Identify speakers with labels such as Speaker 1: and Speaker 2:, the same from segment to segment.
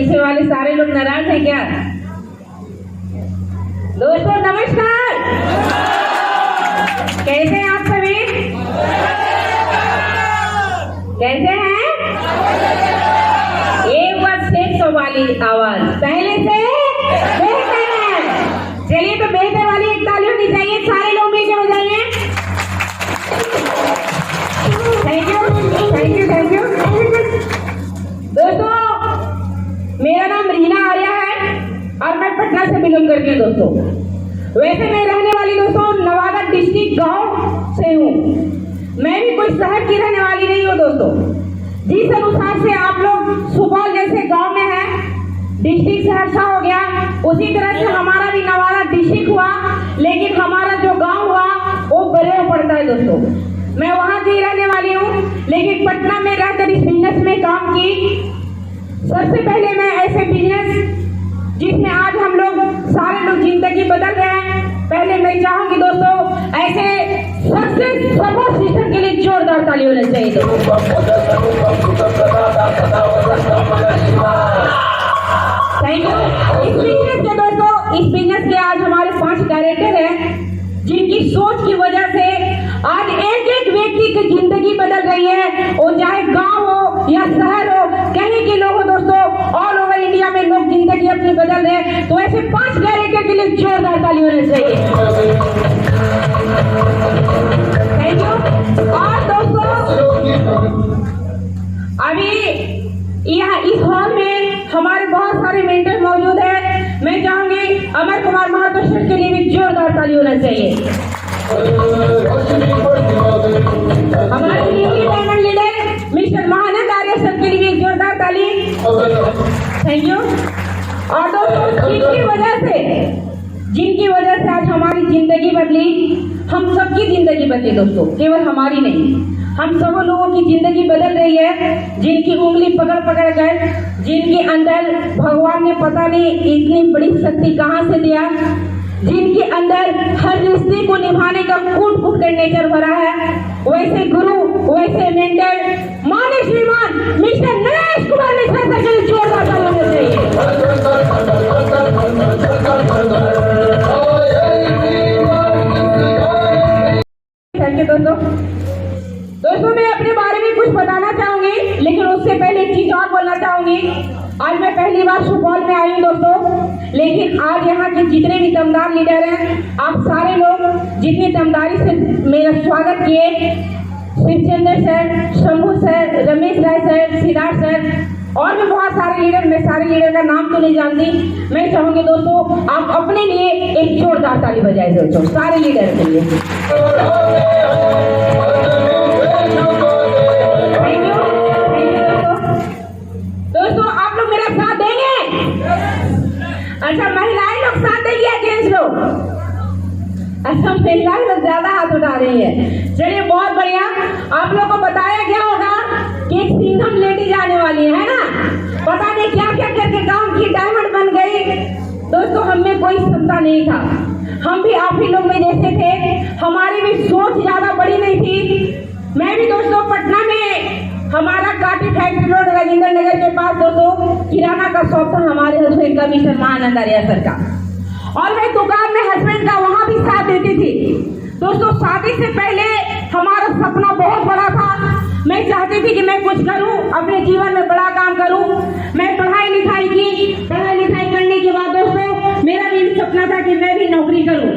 Speaker 1: पीछे वाले सारे लोग नाराज हैं क्या? दोस्तों नमस्कार, कैसे हैं आप सभी? कैसे हैं? एक बार शेर वाली आवाज पहले से बेहतर है। चलिए तो बेहतर वाली एक ताली होनी चाहिए, सारे लोग मिलकर बजाइए। Thank you thank you thank you. दोस्तों मेरा नाम रीना आर्या है और मैं पटना से बिलोंग करती हूँ। दोस्तों वैसे मैं रहने वाली दोस्तों नवादा डिस्ट्रिक्ट गांव से हूँ। मैं भी कोई शहर की रहने वाली नहीं हूँ। दोस्तों जिस अनुसार से आप लोग सुपौल जैसे गांव में है, डिस्ट्रिक्ट सहरसा हो गया, उसी तरह से हमारा भी नवादा डिस्ट्रिक्ट हुआ, लेकिन हमारा जो गांव हुआ वो बरेव पड़ता है। दोस्तों मैं वहां की रहने वाली हूँ, लेकिन पटना में रहकर इस बिजनेस में काम की। सबसे पहले मैं ऐसे बिजनेस जिसमें आज हम लोग सारे लोग जिंदगी बदल रहे हैं, पहले मैं चाहूंगी दोस्तों ऐसे सक्सेस सपोर्ट सिस्टम के लिए जोरदार ताली होनी चाहिए। Thank you. इस बिजनेस के दोस्तों, इस बिजनेस के आज हमारे 5 डायरेक्टर हैं जिनकी सोच की वजह से आज एक एक व्यक्ति की जिंदगी बदल रही है। वो चाहे गांव हो या शहर हो, कहीं के लोग हो दोस्तों, ऑल ओवर इंडिया में लोग जिंदगी अपनी बदल रहे हैं। तो ऐसे 5 डायरेक्टर के लिए जोरदार ताली होनी चाहिए। Thank you. और दोस्तों अभी यहाँ इस हॉल में हमारे बहुत सारे मेंटर मौजूद हैं। मैं चाहूंगी अमर कुमार महतो सर के लिए भी जोरदार ताली होना चाहिए। हमारे डायमंड लीडर मिस्टर महानंद आर्य सर के लिए भी जोरदार ताली। Thank you. और दोस्तों जिनकी वजह से आज हमारी जिंदगी बदली, हम सबकी जिंदगी बदली दोस्तों, केवल हमारी नहीं, हम सब लोगों की जिंदगी बदल रही है। जिनकी उंगली पकड़ पकड़ कर, जिनके अंदर भगवान ने पता नहीं इतनी बड़ी शक्ति कहाँ से दिया, जिनके अंदर हर रिश्ते को निभाने का कूट कूट कर नेचर भरा है, वैसे गुरु, वैसे मेंटर माने श्रीमान मिस्टर नरेश कुमार मिश्रा सर के लिए जोरदार ताली होनी चाहिए। थैंक यू दोस्तों मैं अपने बारे में कुछ बताना चाहूंगी, लेकिन उससे पहले एक चीज और बोलना चाहूंगी। आज मैं पहली बार सुपौल में आई हूँ दोस्तों, लेकिन आज यहाँ के जितने भी दमदार लीडर हैं, आप सारे लोग जितनी दमदारी से मेरा स्वागत किए, शिवचंद्र सर, शंभू सर, रमेश राय सर, सिद्धार्थ सर और भी बहुत सारे लीडर, मैं सारे लीडर का नाम तो नहीं जानती। मैं चाहूंगी दोस्तों आप अपने लिए एक जोरदार ताली बजाए दोस्तों, सारे लीडर के लिए। दोस्तों आप लोग मेरा साथ देंगे? अच्छा महिलाएं लोग साथ देंगे या जेंट्स लोग? अच्छा महिलाएं लोग ज्यादा हाथ उठा रही है। चलिए बहुत बढ़िया। आप लोगों को बताया गया होगा कि एक सिंघम लेडी जाने वाली है ना, पता नहीं क्या क्या करके गांव की डायमंड बन गई। दोस्तों हम में कोई क्षमता नहीं था, हम भी आप ही लोग में जैसे थे, हमारी भी सोच ज्यादा बड़ी नहीं थी। मैं भी दोस्तों पटना में हमारा काटी फैक्ट्री रोड राजेंद्र नगर के पास दोस्तों किराना का शॉप था हमारे हस्बैंड का, मिस्टर महानंद आर्य सर का, और मैं दुकान में हस्बैंड का वहां भी साथ देती थी। दोस्तों शादी से पहले हमारा सपना बहुत बड़ा था। मैं चाहती थी कि मैं कुछ करूं, अपने जीवन में बड़ा काम करूं। मैं पढ़ाई लिखाई की, पढ़ाई लिखाई करने के बाद दोस्तों मेरा भी सपना था कि मैं भी नौकरी करूं।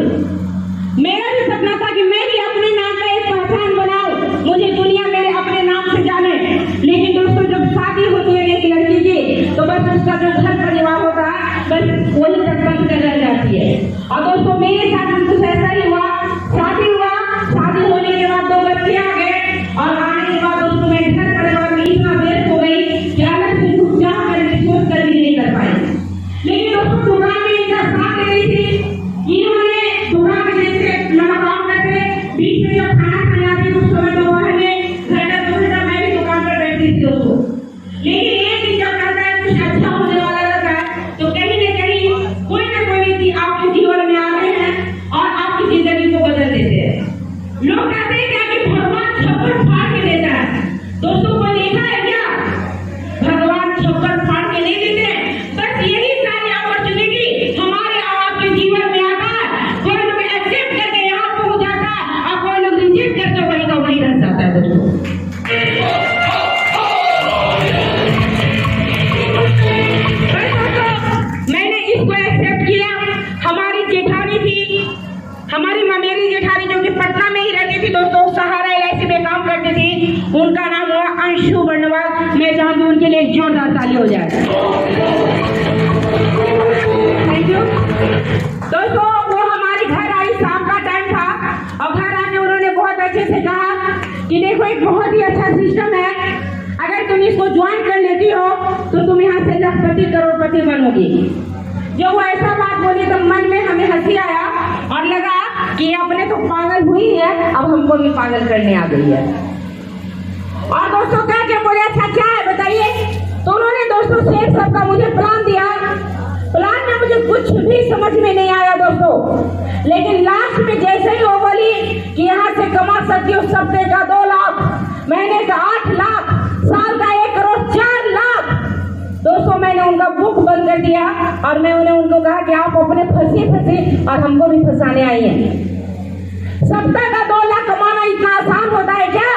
Speaker 1: मेरा भी सपना था कि मैं भी अपने नाम का एक पहचान बनाऊं, मुझे दुनिया मेरे अपने नाम से जाने। लेकिन दोस्तों जब शादी होती है एक लड़की की, तो बस उसका जो घर परिवार होता है बस वही तक बंद कर रह जाती है। और दोस्तों मेरे साथ कुछ ऐसा ही हुआ। शादी हुआ, शादी होने के बाद 2 बच्चे आ गए, और आने के बाद दोस्तों मैं घर परिवार में इतना व्यस्त हो गई कि अलग से कुछ चाह कर सोच कर भी नहीं कर पाई। लेकिन दोस्तों दुकान में इतना साथ दे रही थी, इन्होंने दुकान में जैसे लगा काम करते, बीच में जब खाना खाने आती उस समय दोपहर में घंटा मैं भी दुकान पर बैठती थी दोस्तों। लेकिन एक दिन जब करता है कुछ अच्छा होने वाला रहता है, तो कहीं न कहीं कोई ना कोई व्यक्ति आपके जीवन में आ रहे हैं इसको ज्वाइन कर लेती हो तो तुम यहाँ से लखपति करोड़पति बनोगी। जब वो ऐसा बात बोली तो मन में हमें हंसी आया और लगा कि अपने तो पागल हुई है, अब हमको भी पागल करने आ गई है। और दोस्तों क्या क्या बोले, अच्छा क्या है बताइए। तो उन्होंने दोस्तों शेख साहब का मुझे प्लान दिया। प्लान में मुझे कुछ भी समझ में नहीं आया दोस्तों, लेकिन लास्ट में जैसे ही वो बोली कि यहाँ से कमा सकती हो हफ्ते का 2 लाख, महीने का 8 लाख, साल का 1 करोड़ 4 लाख, दोस्तों मैंने उनका बुक बंद कर दिया और मैं उनको कहा कि आप अपने फंसे और हमको भी फंसाने आई हैं। सप्ताह का 2 लाख कमाना इतना आसान होता है क्या?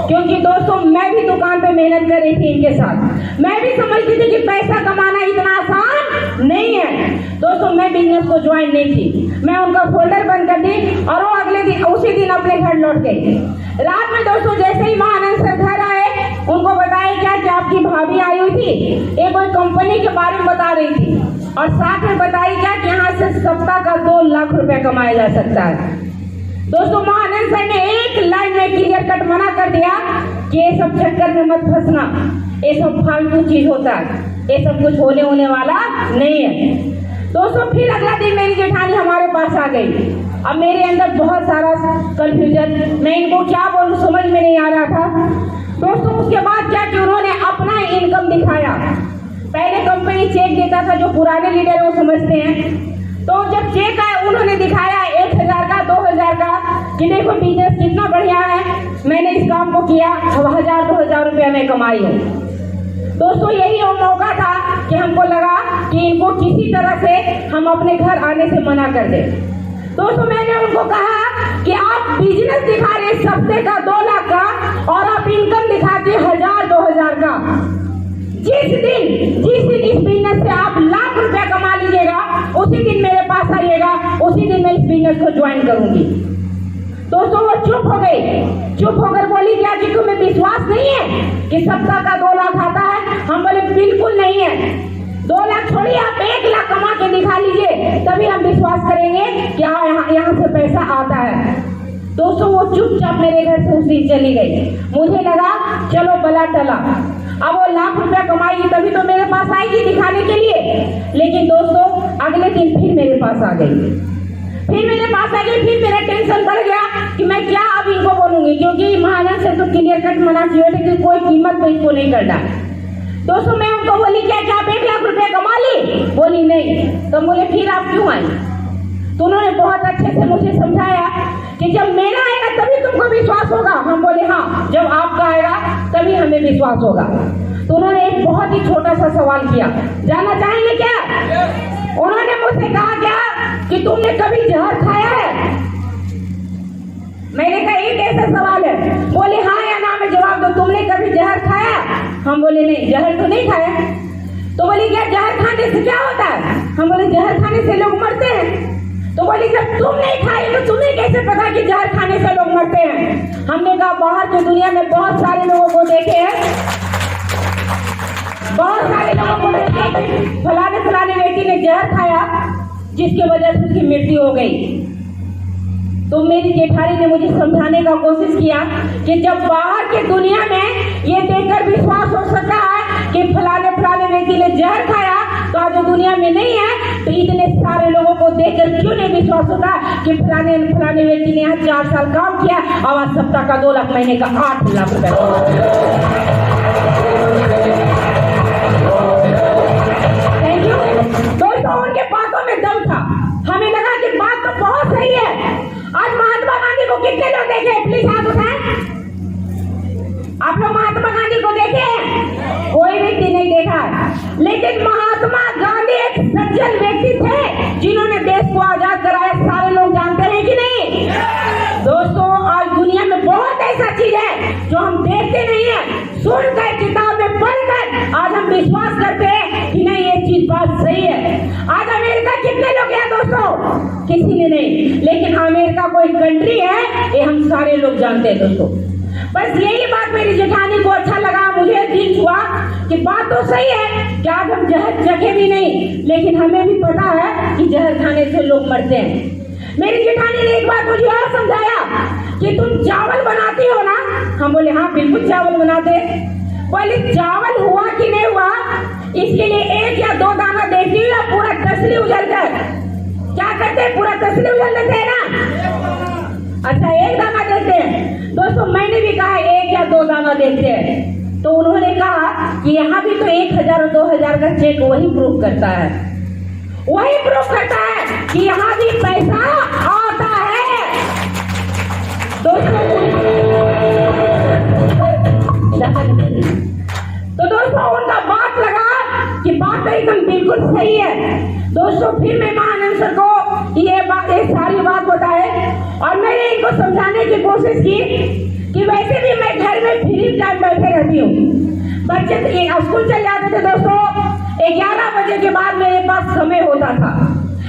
Speaker 1: क्योंकि दोस्तों मैं भी दुकान पे मेहनत कर रही थी इनके साथ, मैं भी समझती थी कि पैसा कमाना इतना आसान नहीं है। दोस्तों मैं बिजनेस को ज्वाइन नहीं की, मैं उनका फोल्डर बंद कर दी और वो अगले दिन उसी दिन अपने घर लौट गए। रात में दोस्तों जैसे ही महानंद सर घर आए, उनको बताया क्या कि आपकी भाभी आई हुई थी, ये कोई कंपनी के बारे में बता रही थी और साथ में बताई क्या कि यहाँ से सप्ताह का 2 लाख रुपया कमाया जा सकता है। दोस्तों महानंद सर ने एक लाइन में क्लियर कट मना कर दिया कि ये सब चक्कर में मत फंसना, ये सब फालतू चीज होता है, ये सब कुछ होने वाला नहीं है। दोस्तों फिर अगला दिन मेरी जेठानी हमारे पास आ गई। अब मेरे अंदर बहुत सारा कंफ्यूजन, मैं इनको क्या बोलूं समझ में नहीं आ रहा था। दोस्तों उसके बाद क्या कि उन्होंने अपना इनकम दिखाया। पहले कंपनी चेक देता था, जो पुराने लीडर वो समझते हैं। तो जब चेक आया उन्होंने दिखाया 1000 का 2000 का कि देखो बिजनेस कितना बढ़िया है, मैंने इस काम को किया, 1000-2000 रुपया मैं कमाई हूँ। दोस्तों यही वो मौका था कि हमको लगा कि इनको किसी तरह से हम अपने घर आने से मना कर दे। दोस्तों मैंने उनको कहा कि आप बिजनेस दिखा रहे सप्ते का 2 लाख का और आप इनकम दिखाते 1000-2000 का। जिस दिन इस बिजनेस से आप लाख रुपया कमा लीजिएगा, उसी दिन मेरे पास आइएगा, उसी दिन मैं इस बिजनेस को ज्वाइन करूंगी। दोस्तों वो चुप हो गई, चुप होकर बोली क्या कि तुम्हें विश्वास नहीं है कि सप्ताह का 2 लाख आता है? हम बोले बिल्कुल नहीं है। 2 लाख छोड़िए, आप 1 लाख कमा के दिखा लीजिए, तभी हम विश्वास करेंगे कि हाँ यहाँ से पैसा आता है। दोस्तों वो चुपचाप मेरे घर से उस दिन चली गई। मुझे लगा चलो बला टला, अब वो लाख रुपया कमाएगी तभी तो मेरे पास आएगी दिखाने के लिए। लेकिन दोस्तों अगले दिन फिर मेरे पास आ गई, फिर मेरे पास आ गई, फिर मेरा टेंशन बढ़ गया कि मैं क्या अब इनको बोलूंगी, क्योंकि महानंद से तो क्लियर कट मना किया था कि कोई कीमत तो इसको नहीं करना। दोस्तों मैं उनको बोली क्या आप 1 लाख रुपया कमा ली? बोली नहीं। तो बोले फिर आप क्यों आई? तो उन्होंने बहुत अच्छे से मुझे समझाया कि जब मेरा आएगा तभी तुमको विश्वास होगा। हम बोले हाँ, जब आपका आएगा तभी हमें विश्वास होगा। तो उन्होंने एक बहुत ही छोटा सा सवाल किया, जानना चाहेंगे क्या? उन्होंने मुझसे कहा क्या कि तुमने कभी जहर खाया है? मैंने कहा ये कैसा सवाल है? बोले हाँ या ना में जवाब दो, तुमने कभी जहर खाया? हम बोले नहीं, जहर तो नहीं खाया। तो बोली क्या जहर खाने से क्या होता है? हम बोले जहर खाने से लोग मरते हैं। तो बोली जब तुम नहीं खाई तो तुम्हें कैसे पता कि जहर खाने से लोग मरते हैं? हमने कहा बाहर की दुनिया में बहुत सारे लोगों को देखे हैं, बहुत सारे लोगों को देखे फलाने व्यक्ति ने जहर खाया जिसकी वजह से उसकी मृत्यु हो गई। तो मेरी जेठानी ने मुझे समझाने का कोशिश किया कि जब बाहर की दुनिया में ये देखकर विश्वास हो सकता है कि फलाने व्यक्ति ने जहर खाया, तो आज दुनिया में नहीं है, तो इतने सारे लोगों को देखकर क्यों नहीं विश्वास होता कि फलाने व्यक्ति ने यहाँ 4 साल काम किया और आज सप्ताह का 2 लाख, महीने का 8 लाख रुपए। Thank you. दोस्तों उनके बातों में दम था, हमें लगा कि बात तो बहुत सही है। आज महात्मा गांधी को कितने लोग देखे? प्लीज हाथ उठाएं। आप लोग महात्मा गांधी को देखे हैं? कोई व्यक्ति नहीं देखा। लेकिन महात्मा गांधी एक सज्जन व्यक्ति थे जिन्होंने देश को आजाद कराया, सारे लोग जानते हैं कि नहीं? दोस्तों आज दुनिया में बहुत ऐसा चीज है जो हम देखते नहीं है, सुनकर किताब में पढ़कर आज हम विश्वास करते हैं कि नहीं ये चीज बात सही है। आज अमेरिका कितने लोग हैं दोस्तों? किसी ने नहीं। लेकिन अमेरिका कोई कंट्री है ये हम सारे लोग जानते हैं दोस्तों। बस यही बात मेरी जेठानी को अच्छा लगा, मुझे दिल हुआ कि बात तो सही है कि आज हम जहर चखे भी नहीं, लेकिन हमें भी पता है कि जहर खाने से लोग मरते हैं। मेरी जेठानी ने एक बात मुझे और समझाया कि तुम चावल बनाती हो ना? हम बोले हाँ बिल्कुल चावल बनाते। बोले चावल हुआ कि नहीं हुआ, इसके लिए 1 या 2 दाना देती हूँ या पूरा तसली उजल कर, क्या करते हैं, पूरा तसली उजल देते हैं ना। अच्छा 1 दाना देते हैं। दोस्तों मैंने भी कहा 1 या 2 दाना देते हैं, तो उन्होंने कहा कि यहाँ भी तो 1000 और 2000 का चेक वही प्रूफ करता है, वही प्रूफ करता है कि यहाँ भी पैसा आता है। तो दोस्तों उनका बात लगा कि बात तो एकदम बिल्कुल सही है। दोस्तों फिर मैं महानंद सर को ये सारी बात बताए और मैंने इनको समझाने की कोशिश की कि वैसे भी मैं घर में फ्री टाइम बैठे रहती हूँ, बच्चे स्कूल चले जाते थे। दोस्तों 11 बजे के बाद मेरे पास समय होता था,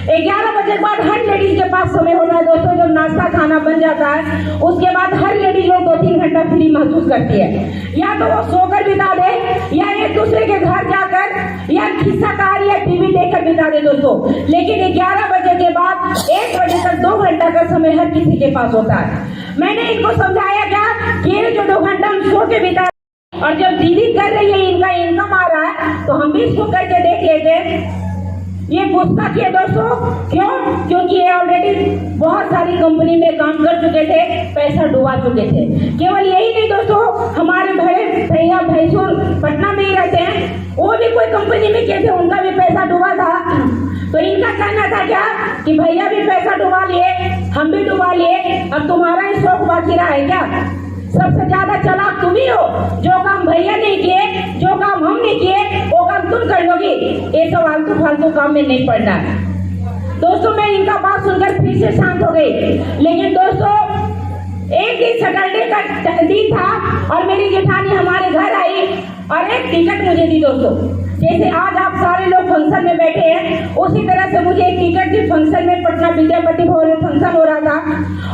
Speaker 1: 11 बजे के बाद हर लेडीज के पास समय होता है। दोस्तों जब नाश्ता खाना बन जाता है उसके बाद हर लेडीज लोग 2-3 घंटा फ्री महसूस करती है, या तो वो सोकर बिता दे या एक दूसरे के घर जाकर या किस्सा कहानी या टीवी देखकर बिता दे। दोस्तों लेकिन 11 बजे के बाद 1 बजे तक 2 घंटा का समय हर किसी के पास होता है। मैंने इनको समझाया क्या कि ये जो 2 घंटा हम सो के बिता और जब दीदी कर रही है इनका इनकम आ रहा है तो हम भी इसको करके देख लेते हैं। ये गुस्सा किए दोस्तों, क्यों? क्योंकि ये ऑलरेडी बहुत सारी कंपनी में काम कर चुके थे, पैसा डुबा चुके थे। केवल यही नहीं दोस्तों, हमारे बड़े भैया भैंसुर पटना में ही रहते हैं, वो भी कोई कंपनी में किए थे, उनका भी पैसा डुबा था। तो इनका कहना था क्या कि भैया भी पैसा डुबा लिए, हम भी डुबा लिए, अब तुम्हारा ही शौक बाकी रहा है क्या? सबसे ज्यादा चालाक तुम ही हो, जो काम भैया नहीं किए, जो काम हम नहीं किए वो काम तुम कर लोगी। ये सब आलतू फालतू काम में नहीं पड़ना है। दोस्तों मैं इनका बात सुनकर फिर से शांत हो गई। लेकिन दोस्तों एक दिन सैटरडे का दिन था और मेरी जेठानी हमारे घर आई और एक टिकट मुझे दी। दोस्तों जैसे आज आप सारे लोग फंक्शन में बैठे हैं उसी तरह से मुझे एक टिकट दी। फंक्शन में पटना विद्यापति भवन में फंक्शन हो रहा था।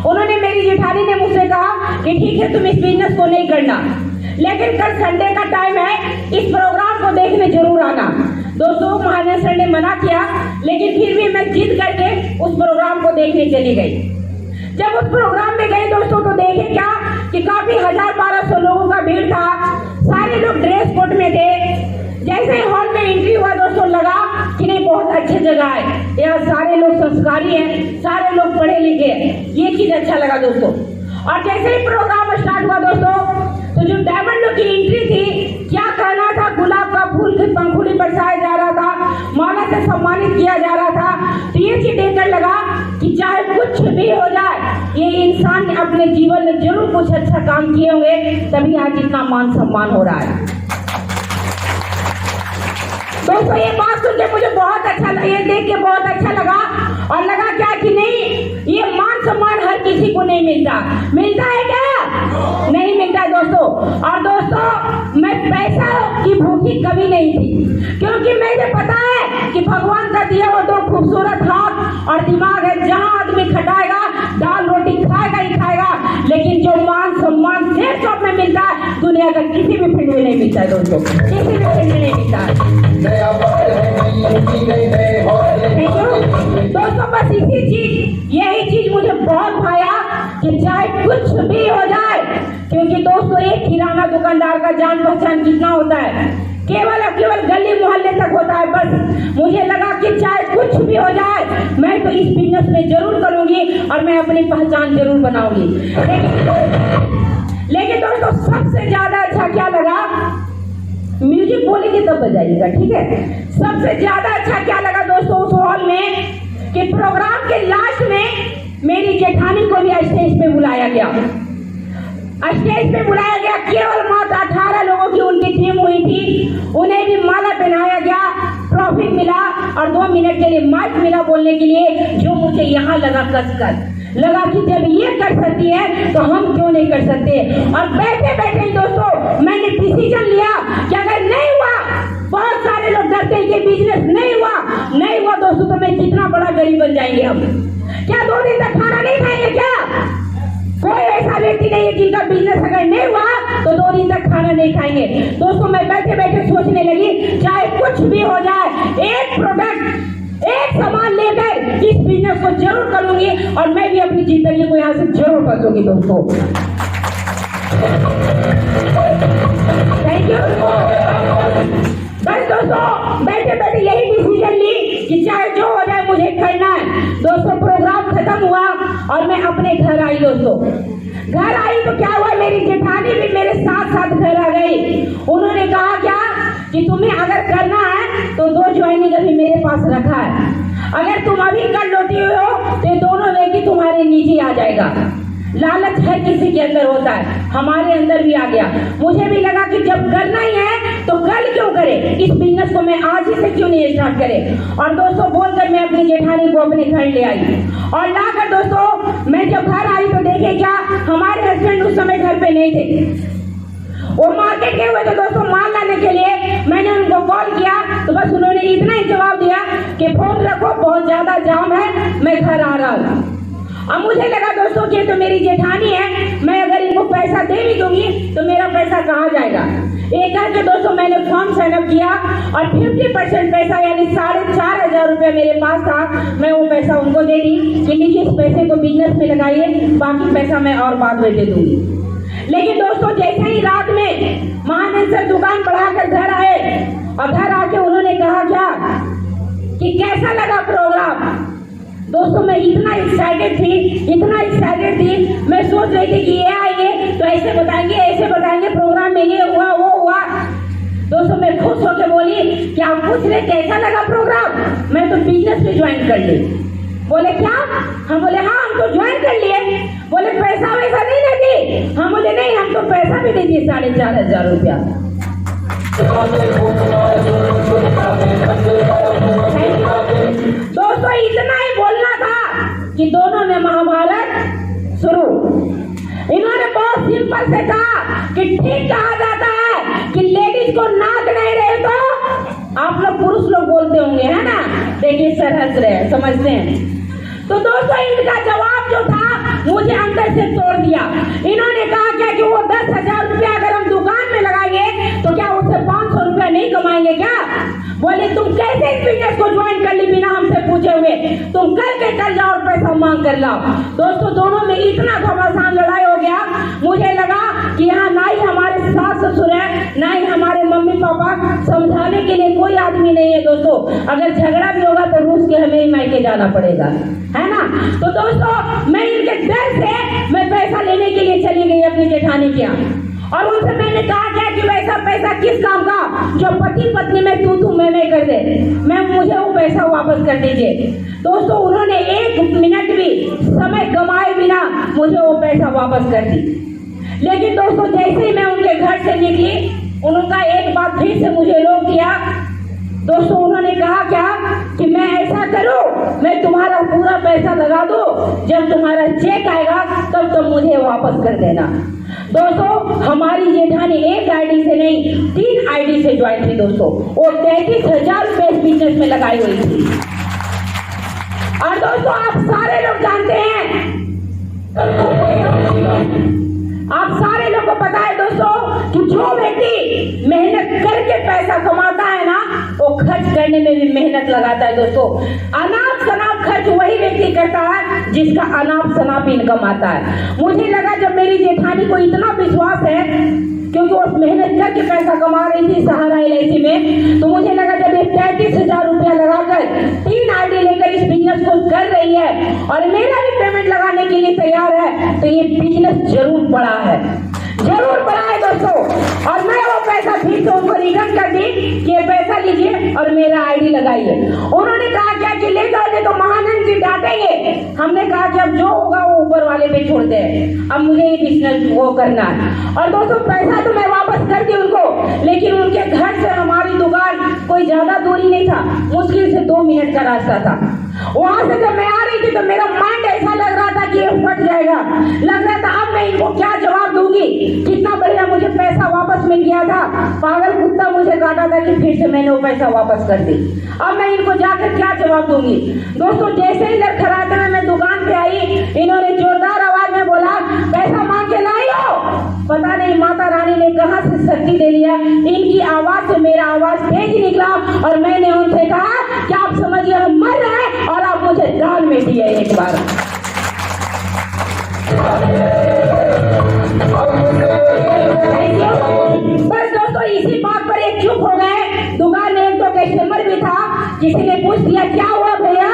Speaker 1: उन्होंने मेरी जेठानी ने मुझसे कहा कि ठीक है तुम इस बिजनेस को नहीं करना, लेकिन कल संडे का टाइम है, इस प्रोग्राम को देखने जरूर आना। दोस्तों महानंद सर ने मना किया, लेकिन फिर भी मैं जिद करके उस प्रोग्राम को देखने चली गई। जब उस प्रोग्राम में गई दोस्तों तो देखे क्या कि काफी 1000-1200 लोगों का भीड़ था, सारे लोग ड्रेस कोड में थे। जैसे ही हॉल में एंट्री हुआ दोस्तों लगा कि नहीं बहुत अच्छी जगह है, यहाँ सारे लोग संस्कारी हैं, सारे लोग पढ़े लिखे हैं, ये चीज अच्छा लगा दोस्तों। और जैसे ही प्रोग्राम स्टार्ट हुआ दोस्तों तो जो डायमंड की एंट्री थी, क्या कहना था, गुलाब का फूल की पंखुड़ी बरसाया जा रहा था, माला से सम्मानित किया जा रहा था। तो ये चीज देखकर लगा कि चाहे कुछ भी हो जाए ये इंसान ने अपने जीवन में जरूर कुछ अच्छा काम किए होंगे, तभी आज इतना मान सम्मान हो रहा है। दोस्तों ये बात सुन के मुझे बहुत अच्छा लगा, ये देख के बहुत अच्छा लगा और लगा क्या कि नहीं ये मान सम्मान हर किसी को नहीं मिलता। मिलता है क्या? नहीं मिलता दोस्तों। और दोस्तों मैं पैसा की भूखी कभी नहीं थी, क्योंकि मुझे पता है कि भगवान का दिया वो 2 खूबसूरत हाथ और दिमाग है, जहाँ आदमी खटाएगा दाल रोटी खाएगा ही खाएगा, लेकिन जो मान सम्मान सिर्फ सब में मिलता है दुनिया का किसी भी फील्ड में नहीं मिलता है दोस्तों, किसी भी फील्ड में नहीं मिलता है। दोस्तों बस यही चीज मुझे बहुत भाया कि चाहे कुछ भी हो जाए, क्योंकि दोस्तों एक किराना दुकानदार का जान पहचान कितना होता है, केवल गली मोहल्ले तक होता है। बस मुझे लगा कि चाहे कुछ भी हो जाए मैं तो इस बिजनेस में जरूर करूंगी और मैं अपनी पहचान जरूर बनाऊंगी। लेकिन दोस्तों सबसे ज्यादा अच्छा क्या लगा, म्यूजिक बोलेंगे तब बजाइएगा ठीक है। सबसे ज्यादा अच्छा क्या लगा दोस्तों उस हॉल में कि प्रोग्राम के लास्ट में मेरी जेठानी को भी स्टेज पे बुलाया गया। स्टेज पे बुलाया गया, केवल मात्र 18 लोगों की उनकी टीम हुई थी, उन्हें भी माला पहनाया गया, ट्रॉफी मिला और 2 मिनट के लिए माइक मिला बोलने के लिए, जो मुझे यहाँ लगा कसकर लगा कि जब ये कर सकती है तो हम क्यों नहीं कर सकते। और बैठे बैठे दोस्तों मैंने डिसीजन लिया कि अगर नहीं हुआ, बहुत सारे लोग डरते हैं कि बिजनेस नहीं हुआ दोस्तों तो मैं कितना बड़ा गरीब बन जाएंगे हम। क्या 2 दिन तक खाना नहीं खाएंगे क्या? कोई ऐसा व्यक्ति नहीं है जिनका बिजनेस अगर नहीं हुआ तो 2 दिन तक खाना नहीं खाएंगे। दोस्तों मैं बैठे बैठे सोचने लगी चाहे कुछ भी हो जाए, एक प्रोडक्ट एक सामान लेकर इस बिजनेस को जरूर करूंगी और मैं भी अपनी जिंदगी को यहाँ से जरूर बदलूंगी दोस्तों। थैंक बस दोस्तों बैठे बैठे यही डिसीजन ली कि चाहे जो हो जाए मुझे करना है। दोस्तों प्रोग्राम खत्म हुआ और मैं अपने घर आई। दोस्तों घर आई तो क्या हुआ, मेरी जेठानी भी मेरे साथ साथ घर आ गई। उन्होंने कहा क्या कि तुम्हें अगर करना है तो 2 ज्वाइनिंग अभी मेरे पास रखा है, अगर तुम अभी कर लेती हो तो दोनों व्यक्ति तुम्हारे नीचे आ जाएगा। लालच हर किसी के अंदर होता है, हमारे अंदर भी आ गया। मुझे भी लगा कि जब करना ही है तो कल क्यों करे, इस बिजनेस को मैं आज ही से क्यों नहीं स्टार्ट करे। और दोस्तों बोलकर मैं अपनी जेठानी को अपने घर ले आई और लाकर दोस्तों मैं जब घर आई तो देखे क्या, हमारे हस्बैंड उस समय घर पे नहीं थे, वो मार्केट गए हुए थे दोस्तों माल लाने के लिए। मैंने उनको कॉल किया तो बस उन्होंने इतना ही जवाब दिया कि फोन रखो, बहुत ज्यादा जाम है, मैं घर आ रहा हूँ। अब मुझे लगा दोस्तों कि तो मेरी जेठानी है, मैं अगर इनको पैसा दे भी दूंगी तो मेरा पैसा कहाँ जाएगा। एक करके दोस्तों मैंने फॉर्म साइन अप किया और 50% पैसा यानी 4,500 रुपया मेरे पास था, मैं वो पैसा उनको दे दी कि लीजिए इस पैसे को बिजनेस में लगाइए, बाकी पैसा मैं और बाद में दे दूंगी। लेकिन दोस्तों जैसे ही रात में महानंद सर दुकान बढ़ाकर घर आए और घर आके उन्होंने कहा क्या कि कैसा लगा प्रोग्राम। दोस्तों मैं इतना एक्साइटेड थी, मैं सोच रही थी कि ये आएंगे तो ऐसे बताएंगे प्रोग्राम में ये हुआ वो हुआ। दोस्तों मैं खुश होकर बोली कि आप पूछ रहे कैसा लगा प्रोग्राम, मैं तो बिजनेस में ज्वाइन कर ली। बोले क्या, हम बोले हाँ हम तो ज्वाइन कर लिए। बोले पैसा वैसा नहीं देती, हम बोले नहीं हम तो पैसा भी देती 4,500 रुपया। दोस्तों इतना ही बोलना था कि दोनों ने महाभारत शुरू। इन्होंने बहुत सिंपल से कहा कि ठीक कहा जाता है कि लेडीज को नाक नहीं रहे तो आप लोग पुरुष लोग बोलते होंगे है ना। देखिए सर हंस रहे हैं, समझते हैं। तो दोस्तों इनका जवाब जो था मुझे अंदर से तोड़ दिया। इन्होंने कहा क्या कि वो 10,000 रुपया अगर हम दुकान में लगाएंगे तो क्या उससे 500 रुपया नहीं कमाएंगे क्या। बोले तुम कैसे इस बिजनेस को ज्वाइन कर ली बिना हमसे पूछे हुए, तुम कल के कर जाओ और पैसा मांग कर लाओ। दोस्तों दोनों में इतना घमासान लड़ाई हो गया, मुझे लगा कि यहाँ ना ही हमारे सास ससुर है ना ही हमारे मम्मी पापा, समझाने के लिए कोई आदमी नहीं है। दोस्तों अगर झगड़ा भी होगा तो रूस के हमें ही मायके जाना पड़ेगा, है ना। तो दोस्तों मैं इनके डर से मैं पैसा लेने के लिए चली गई अपनी जेठानी के यहाँ और उनसे मैंने कहा क्या कि वैसा पैसा किस काम का जो पति पत्नी में तू मैं कर दे, मैं मुझे वो पैसा वापस कर दीजिए। दोस्तों उन्होंने 1 मिनट भी समय गंवाए बिना मुझे वो पैसा वापस कर दी। लेकिन दोस्तों जैसे ही मैं उनके घर से निकली उनका एक बात फिर से मुझे रोक दिया। दोस्तों उन्होंने कहा क्या कि मैं ऐसा करूं, मैं तुम्हारा पूरा पैसा लगा दूं, जब तुम्हारा चेक आएगा तब तुम मुझे वापस कर देना। दोस्तों हमारी जेठानी एक आईडी से नहीं 3 आईडी से ज्वाइन थी। दोस्तों वो 33,000 रुपए इस बिजनेस में लगाई हुई थी। और दोस्तों आप सारे लोग जानते हैं, आप सारे लोग को पता है दोस्तों कि जो व्यक्ति मेहनत करके पैसा कमाता है ना वो खर्च करने में भी मेहनत लगाता है। दोस्तों अनाप शनाप खर्च वही व्यक्ति करता है जिसका अनाप शनाप इनकम आता है। मुझे लगा जब मेरी जेठानी को इतना विश्वास है क्योंकि वो मेहनत करके पैसा कमा रही थी सहारा LIC में, तो मुझे लगा जब ये 33,000 रुपया लगाकर 3 आईडी लेकर इस बिजनेस को कर रही है और मेरा भी पेमेंट लगाने के लिए तैयार है तो ये बिजनेस जरूर बड़ा है, जरूर बड़ा है दोस्तों। और मैं वो पैसा फिर से उनको रिटर्न कर दी कि ये पैसा लीजिए और मेरा आईडी लगाइए। उन्होंने कहा क्या कि ले जाओगे तो महानंद जी डांटेंगे। हमने कहा कि अब जो होगा वो ऊपर वाले पे छोड़ते हैं, अब मुझे ये बिजनेस वो करना है। और दोस्तों पैसा तो मैं वापस कर दी उनको, लेकिन उनके घर से हमारी दुकान कोई ज्यादा दूरी नहीं था, मुश्किल से 2 मिनट का रास्ता था। वहां से जब मैं आ रही थी तो मेरा माइंड ऐसा लग रहा था कि ये फट जाएगा, लग रहा था अब मैं इनको क्या जवाब दूंगी। कितना बढ़िया मुझे पैसा वापस मिल गया था, पागल कुत्ता मुझे काटा था कि फिर से मैंने वो पैसा वापस कर दी। अब मैं इनको जाकर क्या जवाब दूंगी। दोस्तों जैसे ही लड़खड़ाते हुए मैं दुकान पे आई, इन्होंने जोरदार आवाज में बोला पैसा मांग के लाई हो। पता नहीं माता रानी ने कहां से शक्ति दे लिया, इनकी आवाज से मेरा आवाज तेज निकला और मैंने उनसे कहा कि आप समझिए हम मर रहे हैं और आप मुझे दान में दिए एक बार। बस दोस्तों इसी बात पर एक चुप हो गए। दुकान में एक तो कस्टमर भी था, किसी ने पूछ दिया क्या हुआ भैया,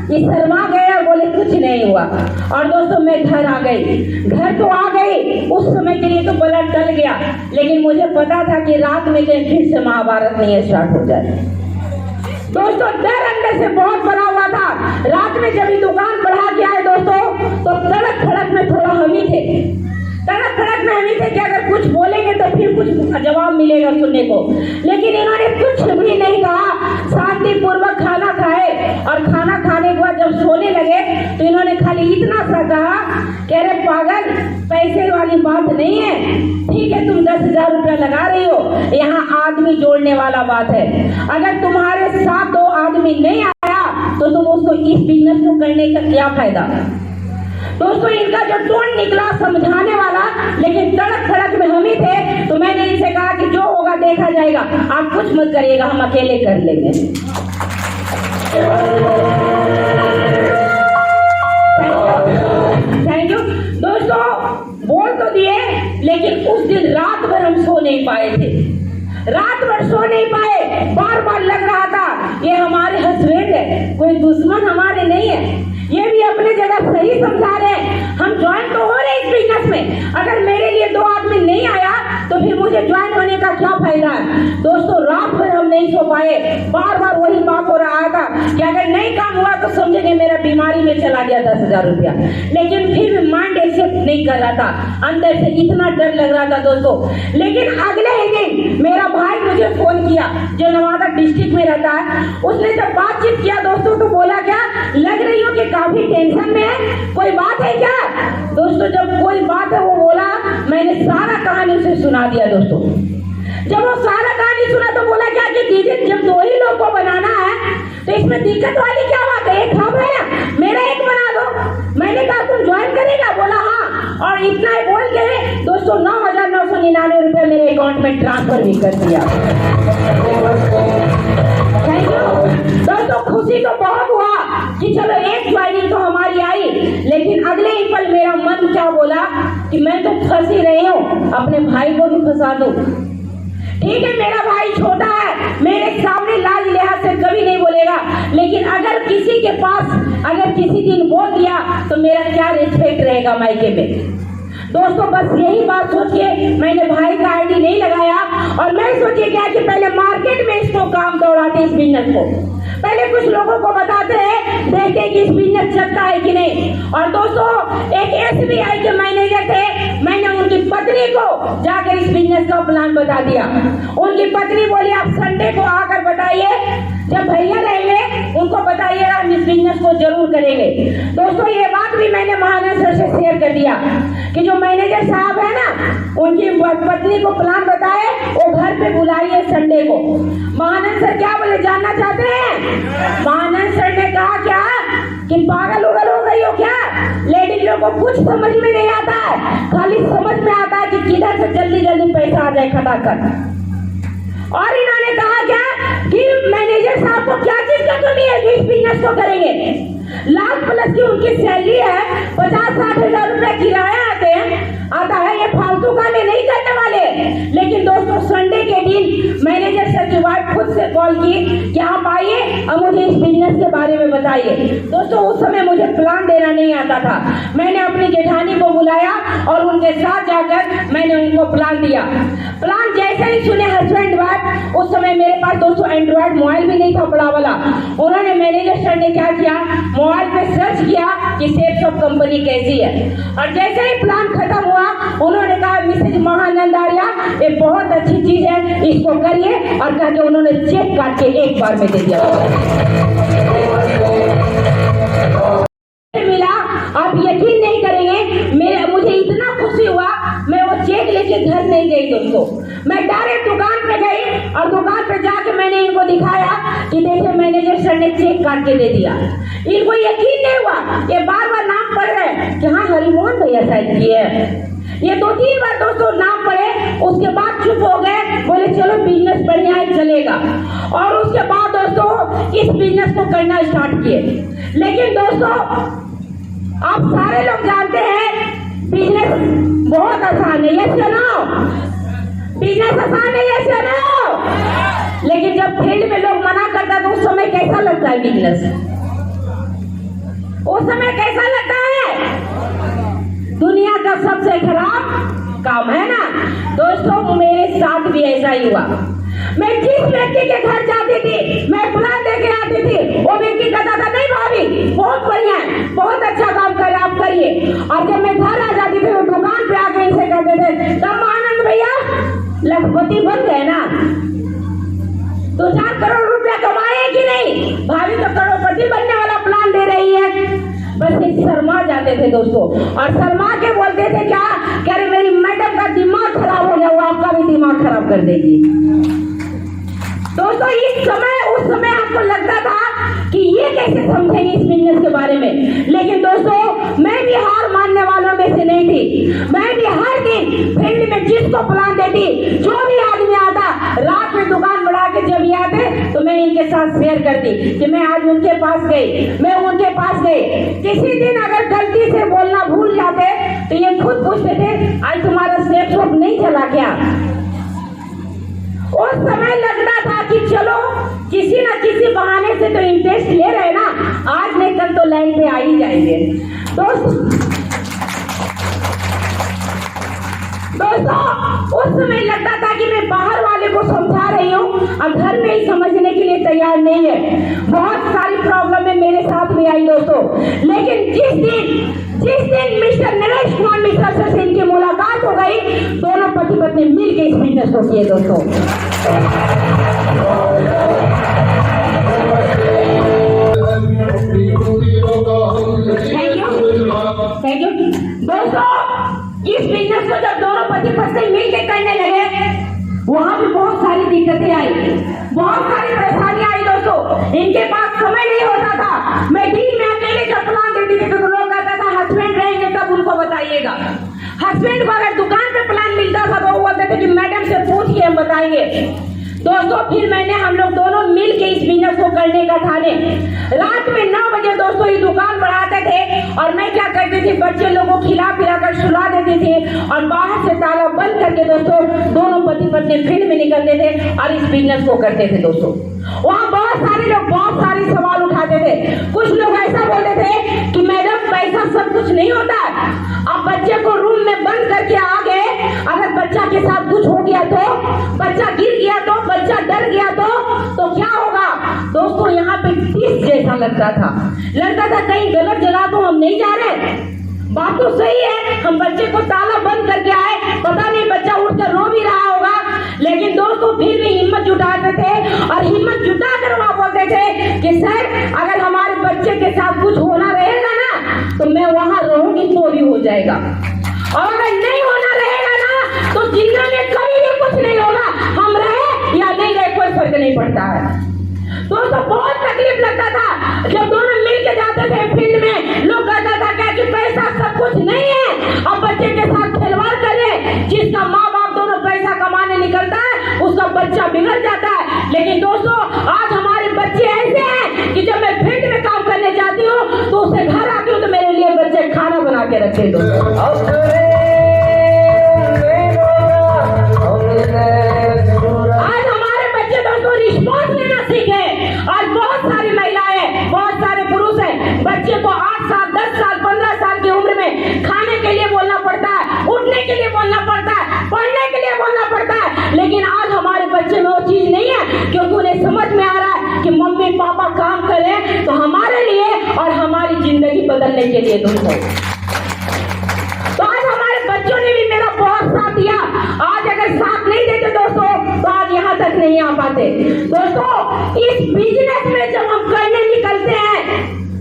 Speaker 1: ये शर्मा गए और बोले कुछ नहीं हुआ। और दोस्तों मैं घर आ गई। घर तो आ गई, उस समय के लिए तो ब्लड टल गया, लेकिन मुझे पता था कि रात में कहीं फिर से महाभारत नहीं स्टार्ट हो जाए। दोस्तों डर अंदर से बहुत बना हुआ था। रात में जब दुकान बढ़ा के आए दोस्तों, तो तड़क फड़क में थोड़ा हम ही थे, तड़क फड़क में हम ही थे कि अगर कुछ बोलेंगे तो फिर कुछ जवाब मिलेगा सुनने को। लेकिन इन्होंने कुछ भी नहीं कहा, शांति पूर्वक खाना खाए। और खाना खाने के बाद जब सोने लगे तो इन्होंने खाली इतना सा कहा कि अरे पागल, पैसे वाली बात नहीं है, ठीक है तुम 10,000 रुपया लगा रही हो, यहाँ आदमी जोड़ने वाला बात है। अगर तुम्हारे साथ 2 आदमी नहीं आया तो तुम उसको इस बिजनेस को करने का क्या फायदा। दोस्तों इनका जो टोन निकला समझाने वाला, लेकिन तड़क फड़क में हम ही थे। तो मैंने इनसे कहा कि जो होगा देखा जाएगा, आप कुछ मत करिएगा, हम अकेले कर लेंगे। Thank you. दोस्तों बोल तो दिए, लेकिन उस दिन रात भर हम सो नहीं पाए थे, रात भर सो नहीं पाए। बार बार लग रहा था ये हमारे हस्बैंड है, कोई दुश्मन हमारे नहीं है। ये भी अपने जगह सही समझा रहे हैं। हम ज्वाइन तो हो रहे इस बिजनेस में, अगर मेरे लिए 2 आदमी नहीं आया तो फिर मुझे ज्वाइन होने का क्या फायदा है। दोस्तों रात भर हम नहीं सो पाए, बार बार वही बात हो रहा था कि अगर नहीं काम हुआ तो समझेंगे मेरा बीमारी में चला गया 10,000 रुपया। लेकिन फिर भी माइंड एक्सेप्ट नहीं कर रहा था, अंदर से इतना डर लग रहा था दोस्तों। लेकिन अगले ही दिन मेरा भाई मुझे फोन किया, जो नवादा डिस्ट्रिक्ट में रहता है। उसने जब बातचीत किया दोस्तों तो बोला क्या लग रही हो कि काफी टेंशन में है, कोई बात है क्या। दोस्तों जब कोई बात है वो बोला, मैंने सारा कहानी उसे सुना दिया। दोस्तों जब वो सारा कहानी सुना तो बोला क्या कि दीदी जब 2 ही लोग को बनाना है तो इसमें दिक्कत वाली क्या बात है, एक हम है ना, मेरा एक बना दो। मैंने कहा तुम ज्वाइन करेगा, बोला हाँ। और इतना ही बोल के दोस्तों 9,999 रुपए मेरे अकाउंट में ट्रांसफर भी कर दिया। Thank you. दोस्तों खुशी तो बहुत हुआ कि चलो एक ज्वाइनिंग तो हमारी आई, लेकिन अगले ही पल मेरा मन क्या बोला कि मैं तो फंसी रही हूँ, अपने भाई को भी फंसा दूं। ठीक है मेरा भाई छोटा है, मेरे सामने लाज लिहाज से कभी नहीं बोलेगा, लेकिन अगर किसी के पास अगर किसी दिन बोल दिया तो मेरा क्या रिस्पेक्ट रहेगा मायके में। दोस्तों बस यही बात सोच के मैंने भाई का आईडी नहीं लगाया, और मैं सोचिए क्या कि पहले मार्केट में इसको काम दौड़ाते, इस बिजनेस को पहले कुछ लोगों को बताते हैं, देखते हैं कि इस बिजनेस चलता है कि नहीं। और दोस्तों एक SBI के मैनेजर थे, मैंने उनकी पत्नी को जाकर इस बिजनेस का प्लान बता दिया। उनकी पत्नी बोली आप संडे को आकर बताइए, जब भैया रहेंगे उनको बताइएगा, हम इस बिजनेस को जरूर करेंगे। दोस्तों ये बात भी मैंने महानंद सर से शेयर कर दिया कि जो मैनेजर साहब है ना, उनकी पत्नी को प्लान बताए, वो घर पे बुलाइए संडे को। महानंद सर क्या बोले जानना चाहते हैं। महानंद सर ने कहा क्या कि पागल उगल हो गई हो क्या, लेडीज लोग को कुछ समझ में नहीं आता है, खाली समझ में आता है कि किधर से जल्दी जल्दी पैसा आ जाए खटाखट। और इन्होंने कहा क्या कि मैनेजर साहब को क्या चीज का कमी है जो इस बिजनेस को करेंगे। लाख प्लस की उनकी सैलरी है, 50-60 हजार रुपया किराया आता है, ये फालतू काम नहीं करने वाले। लेकिन दोस्तों संडे के दिन मैनेजर सर की वाइफ खुद से कॉल की कि आप आइए अब मुझे इस बिजनेस के बारे में बताइए। दोस्तों उस समय मुझे प्लान देना नहीं आता था, मैंने अपनी जेठानी को बुलाया और उनके साथ जाकर मैंने उनको प्लान दिया। प्लान जैसे ही सुने हस्बैंड वाइफ, उस समय मेरे पास दोस्तों एंड्रॉइड मोबाइल भी नहीं था बड़ा वाला। उन्होंने मैनेजर सर ने क्या किया, मोबाइल पे सर्च किया कि सेल्स ऑफ कंपनी कैसी है, और जैसे ही प्लान खत्म हुआ उन्होंने कहा मिसेज महानंद आर्या ये बहुत अच्छी चीज है, इसको करिए, और करके उन्होंने चेक काट के एक बार में दे दिया। मिला आप यकीन नहीं करेंगे, मुझे इतना खुशी हुआ, मैं वो चेक लेके घर नहीं गई दोस्तों, मैं डायरेक्ट दुकान पे गई और दुकान पे जाके मैंने इनको दिखाया कि देखिए मैनेजर सर ने चेक काट के दे दिया। इनको यकीन नहीं हुआ, ये बार बार नाम पढ़ रहे हैं कि हाँ हरिमोहन भैया साइड की है। ये 2-3 बार दोस्तों नाम पढ़े, उसके बाद चुप हो गए, बोले चलो बिजनेस बढ़िया है चलेगा। और उसके बाद दोस्तों इस बिजनेस को करना स्टार्ट किए। लेकिन दोस्तों आप सारे लोग जानते हैं बिजनेस बहुत आसान है, यस या नो। बिजनेस आसान नहीं है चलो, लेकिन जब फील्ड में लोग मना करता तो उस समय कैसा लगता है बिजनेस? उस समय कैसा लगता है? दुनिया का सबसे खराब काम है ना दोस्तों। मेरे साथ भी ऐसा ही हुआ। मैं जिस व्यक्ति के घर जाती थी, मैं प्लान लेके आती थी, वो व्यक्ति कहता था नहीं भाभी बहुत बढ़िया है, बहुत अच्छा काम कर रहे आप करिए। और जब मैं घर आ जाती थी वो दुकान पे आके इनसे कहते थे तब आनंद भैया लखपति बन गए ना, 2-4 करोड़ रुपया कमाए कि नहीं? भाभी तो करोड़पति बनने वाला प्लान दे रही है। बस एक शर्मा जाते थे दोस्तों, और शर्मा के बोलते थे क्या कह रहे मेरी मैडम का दिमाग खराब हो गया, वो आपका भी दिमाग खराब कर देगी। दोस्तों उस समय आपको लगता था कि ये कैसे समझेंगे इस बिजनेस के बारे में, लेकिन दोस्तों मैं भी हार मानने वालों में से नहीं थी। मैं भी हर दिन फील्ड में जिसको प्लान देती, जो भी आदमी आता, रात में दुकान बढ़ा के जब ये आते तो मैं इनके साथ शेयर करती कि मैं आज उनके पास गई, मैं उनके पास गई। किसी दिन अगर गलती से बोलना भूल जाते तो ये खुद पूछते थे आज तुम्हारा स्नैपशॉट नहीं चला क्या? उस समय लगता था कि चलो किसी न किसी बहाने से तो इंटरेस्ट ले रहे ना, आज नहीं कल तो लाइन पे आ ही जाएंगे। दोस्तों उस समय लगता था कि मैं बाहर वाले को समझा रही हूँ और घर में ही समझने के लिए तैयार नहीं है। बहुत सारी प्रॉब्लम मेरे साथ भी आई दोस्तों, लेकिन जिस दिन मिस्टर नरेश कुमार मिश्रा से इनकी मुलाकात हो गई, दोनों पति पत्नी मिल के इस बिजनेस को किए दोस्तों। थैंक यू दोस्तों। इस बिजनेस को जब दोनों पति पत्नी मिल के करने लगे, वहां भी बहुत सारी दिक्कतें आई, बहुत सारी परेशानियां आई दोस्तों। इनके पास समय नहीं होता था। मैं दिन में अकेले जब प्लान देती थी तो लोग कहता था हस्बैंड रहेंगे तब उनको बताइएगा। हस्बैंड को अगर दुकान पे प्लान मिलता था तो वो बोलते थे कि मैडम से पूछ के हम बताएंगे। दोस्तों फिर हम लोग दोनों मिल के इस बिजनेस को करने का ठाने। रात में 9 बजे दोस्तों ये दुकान बढ़ाते थे और मैं क्या करती थी, बच्चे लोगों को खिला पिला कर सुला देती थी और बाहर से ताला बंद करके दोस्तों दोनों पति पत्नी फील्ड में निकलते थे और इस बिजनेस को करते थे दोस्तों। वहाँ बहुत सारे लोग बहुत सारे सवाल उठाते थे। कुछ लोग ऐसा बोलते थे कि मैडम पैसा सब कुछ नहीं होता, आप बच्चे को रूम में बंद करके आ गए, अगर बच्चा के साथ कुछ हो गया तो, बच्चा गिर गया तो, बच्चा डर गया तो क्या होगा? दोस्तों यहाँ पे टिस जैसा लगता था कहीं गलत जगह तो हम नहीं जा रहे। बात तो सही है, हम बच्चे को ताला बंद करके आए, पता नहीं बच्चा उठकर रो भी रहा होगा, लेकिन दोस्तों फिर भी हिम्मत जुटाते थे और हिम्मत जुटा कर वहाँ बोलते थे कि सर अगर हमारे बच्चे के साथ कुछ होना रहेगा ना तो मैं वहाँ रहूंगी तो भी हो जाएगा, और अगर नहीं होना रहेगा ना तो जिंदगी में कभी भी कुछ नहीं होगा, हम रहे या नहीं रहे कोई फर्क नहीं पड़ता है। दोस्तों बहुत तकलीफ लगता था जब दोनों मिल के जाते थे फील्ड में। लोग कहता था क्या कि पैसा सब कुछ नहीं है, अब बच्चे के साथ खिलवाड़ करें। जिसका माँ बाप दोनों पैसा कमाने निकलता है उसका बच्चा बिगड़ जाता है। लेकिन दोस्तों आज हमारे बच्चे ऐसे हैं कि जब मैं फील्ड में काम करने जाती हूँ तो उससे घर आती हूँ तो मेरे लिए बच्चे खाना बना के रखे दोस्तों। आज हमारे बच्चे दोस्तों रिस्पॉन्स लेना सीखे। आज बहुत सारी महिलाएं, बहुत सारे पुरुष हैं, बच्चे को 8 साल 10 साल 15 साल की उम्र में खाने के लिए बोलना पड़ता है, उठने के लिए बोलना पड़ता है, पढ़ने के लिए बोलना पड़ता है। लेकिन आज हमारे बच्चे में वो चीज नहीं है, क्योंकि उन्हें समझ में आ रहा है कि मम्मी पापा काम करें तो हमारे लिए और हमारी जिंदगी बदलने के लिए दोस्तों। तो आज हमारे बच्चों ने भी मेरा बहुत साथ दिया। आज अगर साथ नहीं देते दोस्तों तो आज यहाँ तक नहीं आ पाते। दोस्तों इस बिजनेस में जब हम करने निकलते हैं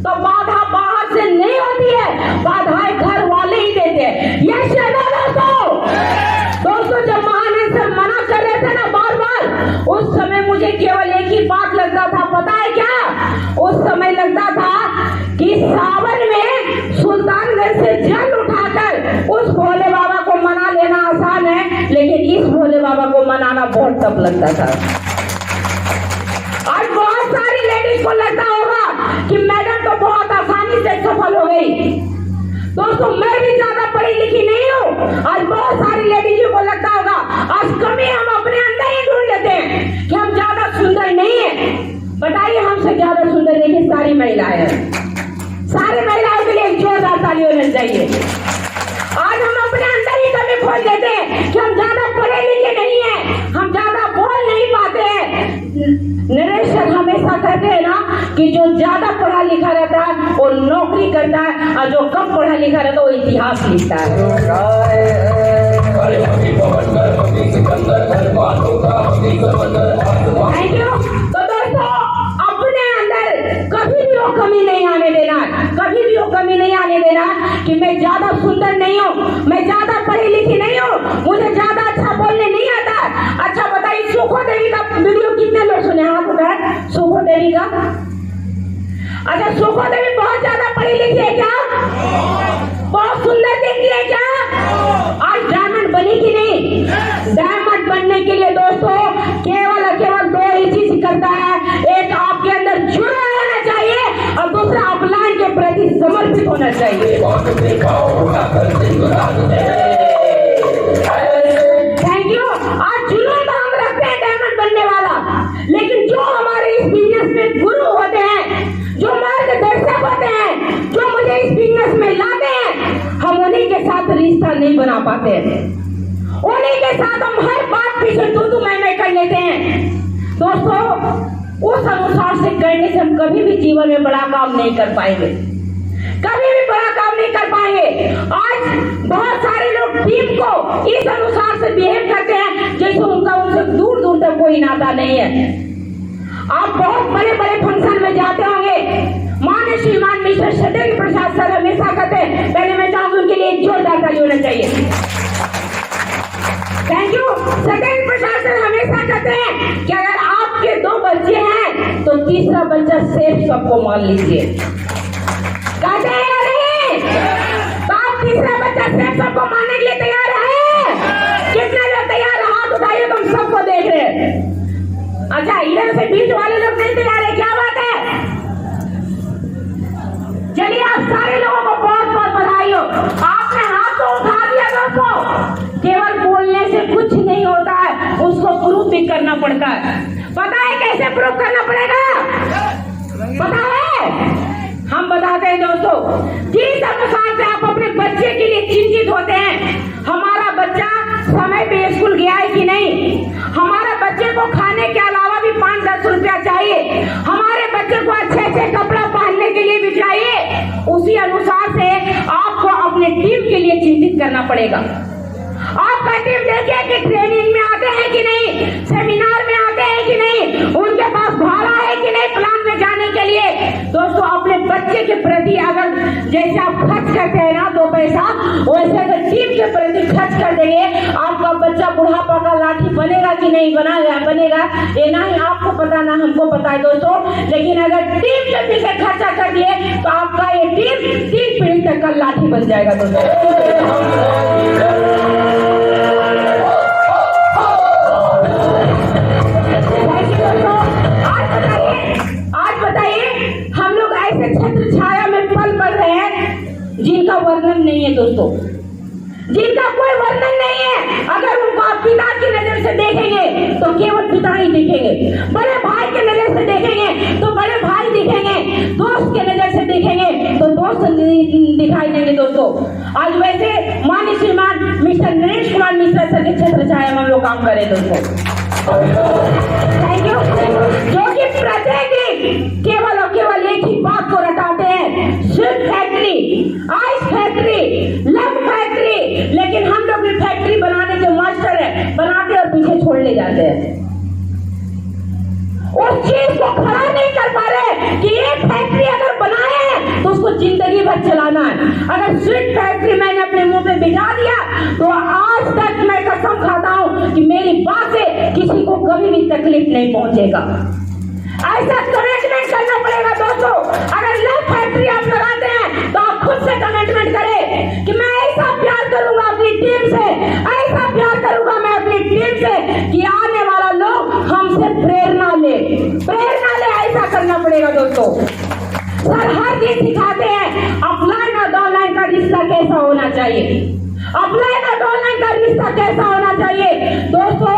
Speaker 1: तो बाधा बाहर से नहीं होती है, बाधाएं घर वाले ही देते हैं। यस दोस्तों जब महानंद सर मना कर रहे थे ना बार बार, उस समय मुझे केवल एक ही बात लगता था, पता है क्या? उस समय लगता था कि सावन में सुल्तानगंज से जल उठाकर उस भोले बाबा को मना लेना आसान है, लेकिन इस भोले बाबा को मनाना बहुत टफ लगता था। आज बहुत सारी लेडीज को लगता होगा कि मैडम तो बहुत आसानी से सफल हो गई। दोस्तों मैं भी ज्यादा पढ़ी लिखी नहीं हूँ। आज बहुत सारी लेडीजों को लगता होगा आज कमी हम अपने अंदर ही ढूंढ लेते हैं कि हम ज्यादा सुंदर नहीं है। बताइए हमसे ज्यादा सुंदर देखिए सारी महिलाएं हैं। सारी महिलाओं के लिए एक जोरदार ताली होनी चाहिए। आज हम अपने अंदर ही कमी खोज लेते हैं कि हम ज्यादा पढ़े लिखे नहीं है, हम ज्यादा बोल नहीं पाते हैं। नरेश सर हमेशा कहते हैं ना कि जो ज्यादा पढ़ा लिखा रहता है वो नौकरी करता है और जो कम पढ़ा लिखा रहता है वो इतिहास लिखता है। Thank you. तो दोस्तों अपने अंदर कभी भी वो कमी नहीं आने देना, कभी भी वो कमी नहीं आने देना कि मैं ज्यादा सुंदर नहीं हूँ, मैं ज्यादा पढ़ी लिखी नहीं हूँ, मुझे ज्यादा अच्छा बोलने नहीं आता। अच्छा बताइए सुखो देवी का वीडियो कितने लोग सुने? हाथ उठाए। सुखो देवी का, अच्छा सुखो देवी बहुत ज्यादा पढ़ी लिखी है क्या? बहुत सुंदर दिखती है क्या? आज डायमंड बनी कि नहीं? डायमंड बनने के लिए दोस्तों केवल दो ही चीज करता है। एक आपके अंदर जुड़ा रहना चाहिए और दूसरा अपलाइन के प्रति समर्पित होना चाहिए। Thank you. आज जुनून तो हम रखते हैं डायमंड बनने वाला, लेकिन जो हमारे इस बिजनेस में गुरु होते हैं, जो मार्गदर्शक होते हैं, जो मुझे इस बिजनेस में लाते हैं, हम उन्हीं के साथ रिश्ता नहीं बना पाते। उन्हीं के साथ हम हर बात पीछे तू मैं कर लेते हैं। दोस्तों उस अनुसार से करने से हम कभी भी जीवन में बड़ा काम नहीं कर पाएंगे, कभी भी बड़ा काम नहीं कर पाएंगे। आज बहुत सारे लोग टीम को इस अनुसार से बिहेव करते हैं जैसे उनका उनसे दूर दूर तक कोई नाता नहीं है। आप बहुत बड़े बड़े फंक्शन में जाते होंगे, माननीय श्रीमान मिस्टर सत्येंद्र प्रसाद सर हमेशा कहते हैं, पहले मैं चाहूंगी उनके लिए जोरदार ताली होना चाहिए। Thank you. Satyendra Prasad sir हमेशा कहते हैं कि अगर आपके 2 बच्चे हैं तो तीसरा बच्चा सेफ सबको मान लीजिए। कहते हैं या नहीं? तो आप तीसरा बच्चा सेफ सबको मानने के लिए तैयार है? कितने लोग तैयार है? हाथ उठाइए, तुम सबको देख रहे हैं। अच्छा इधर से बीच वाले लोग नहीं तैयार है, क्या बात है? चलिए आप सारे लोगों को बहुत बहुत बधाई हो। आपने हाथ तो उठा दिया दोस्तों। केवल बोलने से कुछ नहीं होता है, उसको प्रूफ भी करना पड़ता है। पता है कैसे प्रूफ करना पड़ेगा? पता है? हम बताते हैं दोस्तों। जिस अनुसार से आप अपने बच्चे के लिए चिंतित होते हैं, हमारा बच्चा समय पे स्कूल गया है कि नहीं, हमारे बच्चे को खाने के अलावा भी 5-10 रुपया चाहिए, हमारे बच्चे को अच्छे कपड़ा पहनने के लिए भी चाहिए, उसी अनुसार से आपको अपने टीम के लिए चिंतित करना पड़ेगा। आपका टीम देखिए कि ट्रेनिंग में आते हैं कि नहीं, सेमिनार में आते हैं कि नहीं, उनके पास भाड़ा है कि नहीं प्लान में जाने के लिए। दोस्तों अपने बच्चे के प्रति अगर जैसे आप खर्च करते हैं ना 2 पैसा, वैसे अगर टीम के प्रति खर्च कर देंगे, आपका बच्चा बुढ़ापा का लाठी बनेगा कि नहीं बनेगा, ये ना ही आपको पता ना हमको पता है दोस्तों। लेकिन अगर टीम के पीछे खर्चा कर दिए तो आपका ये टीम 3 पीढ़ी तक का लाठी बन जाएगा दोस्तों। आज बताइए हम लोग ऐसे छत्र छाया में पल पड़ रहे हैं जिनका वर्णन नहीं है दोस्तों, जिनका कोई वर्णन नहीं है। अगर उनको आप पिता की नजर से देखेंगे तो केवल पिता ही दिखेंगे, बड़े भाई के नजर से देखेंगे तो बड़े भाई दिखेंगे, दोस्त के नजर से देखेंगे तो दोस्त दिखाई देंगे दोस्तों। आज वैसे माननीय श्रीमान मिस्टर नरेश कुमार मिश्रा सर के छत्र छाया में हम लोग काम करें दोस्तों। Thank you. जो कि प्रत्येक दिन केवल और केवल एक ही बात को रटाते हैं, sweet factory, ice factory, love factory, लेकिन हम लोग भी फैक्ट्री बनाने के मास्टर हैं, बनाते और पीछे छोड़ ले जाते हैं। उस चीज को खड़ा नहीं कर पा रहे कि ये फैक्ट्री अगर बनाए हैं तो उसको जिंदगी भर चलाना है। अगर स्वीट फैक्ट्री मैंने अपने मुंह पे बिठा दिया तो आज तक मैं कसम खाता हूं कि मेरी बात से किसी को कभी भी तकलीफ नहीं पहुंचेगा। ऐसा कमिटमेंट करना पड़ेगा दोस्तों। अगर लव फैक्ट्री आप लगाते हैं तो आप खुद से कमिटमेंट करें कि मैं ऐसा प्यार करूंगा अपनी टीम से, ऐसा प्यार करूंगा मैं अपनी टीम से कि आने वाला लोग हमसे प्रेरणा ले। ऐसा करना पड़ेगा दोस्तों। सर हर चीज सिखाते हैं, अपलाइन और डाउनलाइन का रिश्ता चाहिए? ऑफलाइन और ऑनलाइन का रिश्ता कैसा होना चाहिए? दोस्तों,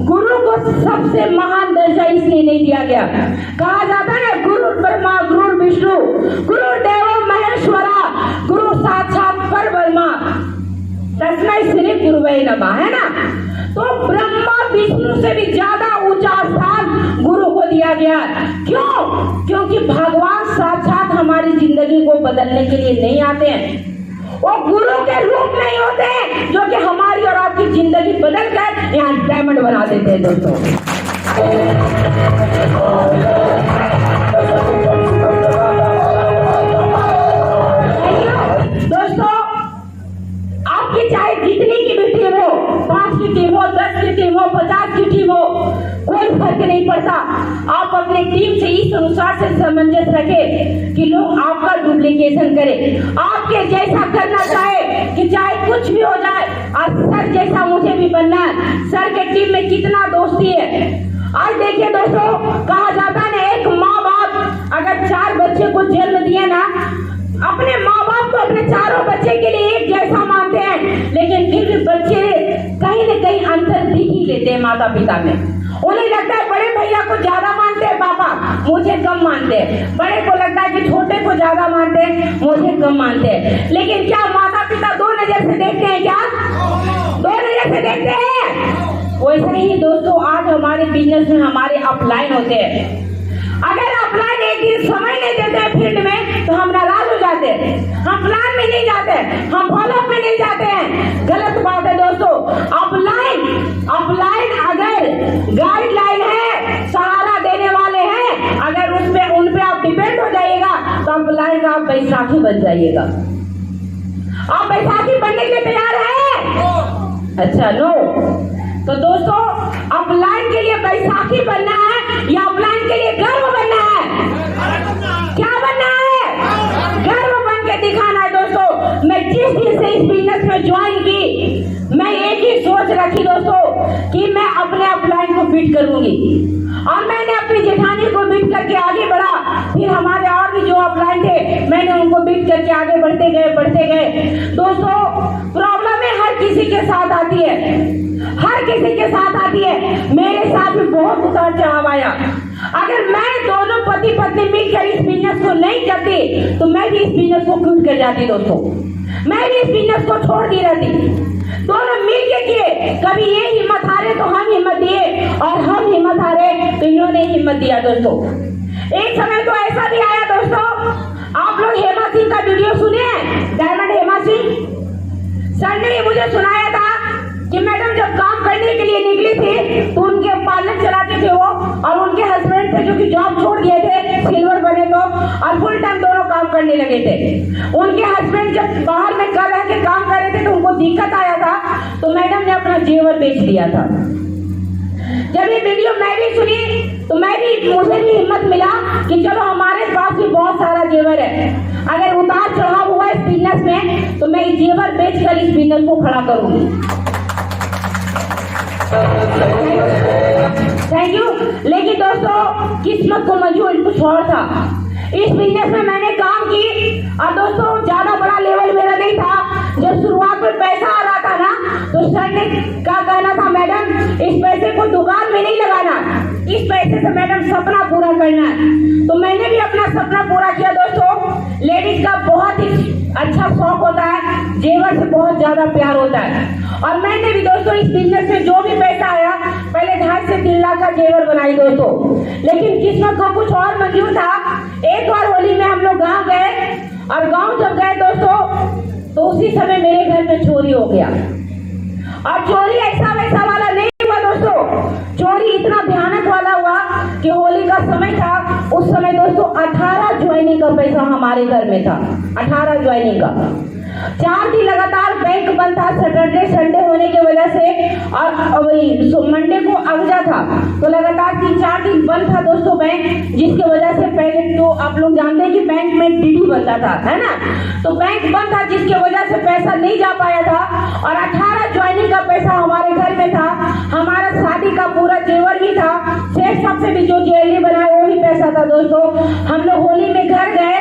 Speaker 1: गुरु को सबसे महान दर्जा इसलिए नहीं दिया गया। कहा जाता है गुरु ब्रह्मा गुरु विष्णु गुरु देवो महेश्वरा गुरु साक्षात परब्रह्मा तस्मै श्री गुरुवे नमः, है ना? तो ब्रह्मा विष्णु से भी ज्यादा ऊंचा स्थान गुरु को दिया गया। क्यों? क्योंकि भगवान साक्षात हमारी जिंदगी को बदलने के लिए नहीं आते हैं, वो गुरु के रूप नहीं होते जो कि हमारी और आपकी जिंदगी बदल कर यहाँ डायमंड बना देते हैं। दोस्तों, आपकी चाहे जितनी की भी टीम हो, 5 की टीम हो, 10 की टीम हो, 50 की टीम हो, कोई फर्क नहीं पड़ता। आप अपने टीम से इस अनुसार से सामंजस्य रखें कि लोग आपका डुप्लीकेशन करें, आपके जैसा करना चाहे कि चाहे कुछ भी हो जाए। और सर जैसा मुझे भी बनना है। सर के टीम में कितना दोस्ती है। आज देखिए दोस्तों, कहा जाता है एक माँ बाप अगर 4 बच्चे को जन्म दिए ना, अपने माँ बाप को अपने चारों बच्चे के लिए एक जैसा मानते हैं, लेकिन फिर भी बच्चे कहीं न कहीं अंतर दिख ही लेते हैं माता पिता में। उन्हें लगता है बड़े भैया को ज्यादा मानते हैं पापा, मुझे कम मानते हैं। बड़े को लगता है कि छोटे को ज्यादा मानते हैं, मुझे कम मानते हैं। लेकिन क्या माता पिता 2 नजर से देखते हैं? क्या 2 नजर से देखते हैं? वैसे ही दोस्तों, आज हमारे बिजनेस में हमारे अपलाइन होते हैं। अगर अपलाइन एक दिन समय नहीं देते हैं फील्ड में तो हम नाराज हो जाते हैं, हम प्लान में नहीं जाते, हम फॉलोअप में नहीं जाते हैं। गलत बात है दोस्तों। अपलाइन अगर गाइडलाइन है, सहारा देने वाले हैं, अगर उसमें उन पे आप डिपेंड हो जाइएगा तो अपलाइन का आप बैसाखी बन जाइएगा। आप बैसाखी बनने के लिए तैयार हैं? अच्छा, नो। तो दोस्तों, अपलाइन के लिए बैसाखी बनना है या अपलाइन के लिए गर्व बनना है? क्या बनना है? गर्व बन के दिखाना है। दोस्तों, मैं जिस दिन से इस बिजनेस में ज्वाइन की, मैं एक ही सोच रखी दोस्तों कि मैं अपने अपलाइन को बीट करूंगी। और मैंने अपनी जेठानी को बीट करके आगे बढ़ा। फिर हमारे और भी जो अपलाइन थे, मैंने उनको बीट करके आगे बढ़ते गए। दोस्तों, प्रॉब्लम हर किसी के साथ आती है, हर किसी के साथ आती है। मेरे साथ भी बहुत उतार चढ़ाव आया। अगर मैं दोनों पति पत्नी मिलकर इस बिजनेस को नहीं करती तो मैं भी इस बिजनेस को क्विट कर जाती दोस्तों। मैं भी इस बिजनेस को छोड़ दी रहती। दोनों मिलके किए, कभी ये हिम्मत हारे तो हम हिम्मत दिए, और हम हिम्मत हारे तो इन्होंने हिम्मत दिया दोस्तों। एक समय तो ऐसा भी आया दोस्तों, आप लोग हेमा सिंह का वीडियो सुने हैं? डायमंड हेमा सिंह सर ने मुझे सुनाया था कि मैडम जब काम करने के लिए निकली थी तो उनके पार्लर चलाते थे वो, और उनके हस्बैंड थे जो कि जॉब छोड़ दिए थे, सिल्वर बने तो, और फुल टाइम दोनों काम करने लगे थे। उनके हस्बैंड जब बाहर में कर रह के काम कर रहे थे तो उनको दिक्कत आया था, तो मैडम ने अपना जेवर बेच दिया था। जब ये वीडियो मैं भी सुनी तो मुझे भी हिम्मत मिला कि चलो हमारे पास भी बहुत सारा जेवर है, अगर उतार चढ़ाव हुआ इस बिजनेस में तो मैं जेवर बेचकर इस बिजनेस को खड़ा करूंगी। Thank you. लेकिन दोस्तों, किस्मत को मंजूर कुछ और था। इस बिजनेस में मैंने काम की, और दोस्तों ज्यादा बड़ा लेवल मेरा नहीं था। जब शुरुआत में पैसा आ रहा था ना, तो सर ने क्या कहना था, मैडम इस पैसे को दुकान में नहीं लगाना, इस पैसे से मैडम सपना पूरा करना है। तो मैंने भी अपना सपना पूरा किया दोस्तों। लेडीज का बहुत ही अच्छा शौक होता है, जेवर से बहुत ज्यादा प्यार होता है। और मैंने भी दोस्तों इस बिजनेस में जो भी पैसा आया, पहले 2.5 से 3 लाख का जेवर बनाई दोस्तों। लेकिन किस्मत को कुछ और मंजूर था। एक बार होली में हम लोग गाँव गए, और गाँव जब गए दोस्तों तो उसी समय मेरे घर में चोरी हो गया। और चोरी ऐसा वैसा वाला नहीं हुआ दोस्तों, चोरी इतना भयानक वाला हुआ कि होली का समय था। उस समय दोस्तों 18 ज्वाइनिंग का पैसा हमारे घर में था, 18 ज्वाइनिंग का। 4 दिन लगातार बैंक बंद था, सैटरडे संडे होने की वजह से, और वही मंडे को अगजा था, तो लगातार 3-4 दिन बंद था दोस्तों बैंक, जिसकी वजह से पहले तो आप लोग जानते हैं कि बैंक में डीडी बनता था, है ना? तो बैंक बंद था जिसकी वजह से पैसा नहीं जा पाया था। और 18 ज्वाइनिंग का पैसा हमारे घर में था, हमारा शादी का पूरा जेवर भी था, शेष सबसे भी जो ज्वेलरी बनाए वो भी पैसा था दोस्तों। हम लोग होली में घर गए,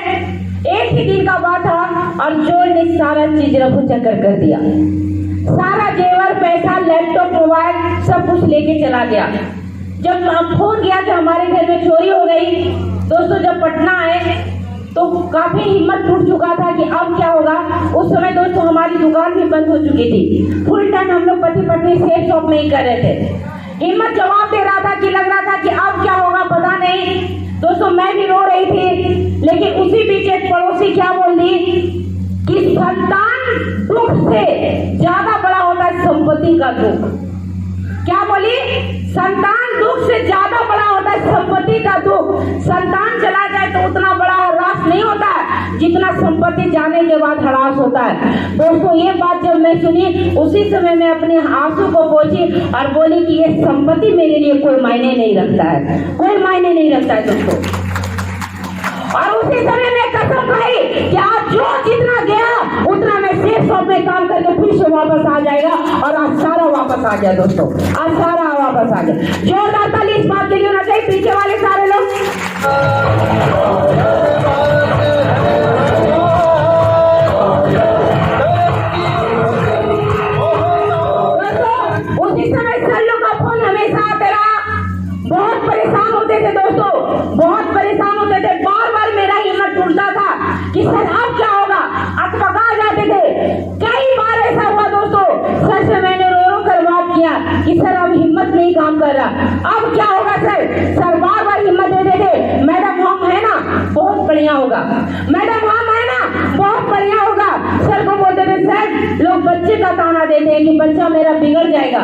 Speaker 1: एक ही दिन का बात था, और चोर ने ने सारा चीज रफू चक्कर कर दिया, सारा जेवर पैसा लैपटॉप मोबाइल सब कुछ लेके चला गया। जब फोन किया कि हमारे घर में चोरी हो गई, दोस्तों जब पटना आए तो काफी हिम्मत टूट चुका था कि अब क्या होगा। उस समय दोस्तों हमारी दुकान भी बंद हो चुकी थी, फुल टाइम हम लोग पति पत्नी सेफ शॉप में ही कर रहे थे। हिम्मत जवाब दे रहा था कि लग रहा था कि अब क्या होगा पता नहीं। दोस्तों मैं भी रो रही थी, लेकिन उसी बीच एक पड़ोसी क्या बोल दी कि संतान दुख से ज्यादा बड़ा होता है संपत्ति का दुख। क्या बोली? संतान दुख से ज्यादा बड़ा होता है संपत्ति का दुख। संतान चला जाए तो उतना बड़ा हरास नहीं होता है जितना संपत्ति जाने के बाद हरास होता है। दोस्तों ये बात जब मैं सुनी, उसी समय मैं अपने आंसू को पोंछी और बोली कि ये संपत्ति मेरे लिए कोई मायने नहीं रखता है, कोई मायने नहीं रखता है दोस्तों। और उसी समय में कसम खाई कि आज जो जितना गया उतना मैं सेफ शॉप में काम करके फिर से वापस आ जाएगा। और आज सारा वापस आ गया दोस्तों, आज सारा वापस आ गया। जोरदार ताली इस बात के लिए होना चाहिए, पीछे वाले सारे लोग। उसी समय सल्लू का फोन हमेशा आते रहा। बहुत परेशान होते थे दोस्तों, बहुत परेशान होते थे। बार बार मेरा हिम्मत टूटता था कि सर अब क्या होगा, अकबका जाते थे। कई बार ऐसा हुआ दोस्तों, सर से मैंने रो रो कर बात किया कि सर अब हिम्मत नहीं काम कर रहा, अब क्या होगा सर। सर बार बार हिम्मत देते थे, मैडम हम है ना बहुत बढ़िया होगा, मैडम हम है ना बहुत बढ़िया होगा। सर को बोलते थे सर लोग बच्चे का ताना देते हैं कि बच्चा मेरा बिगड़ जाएगा,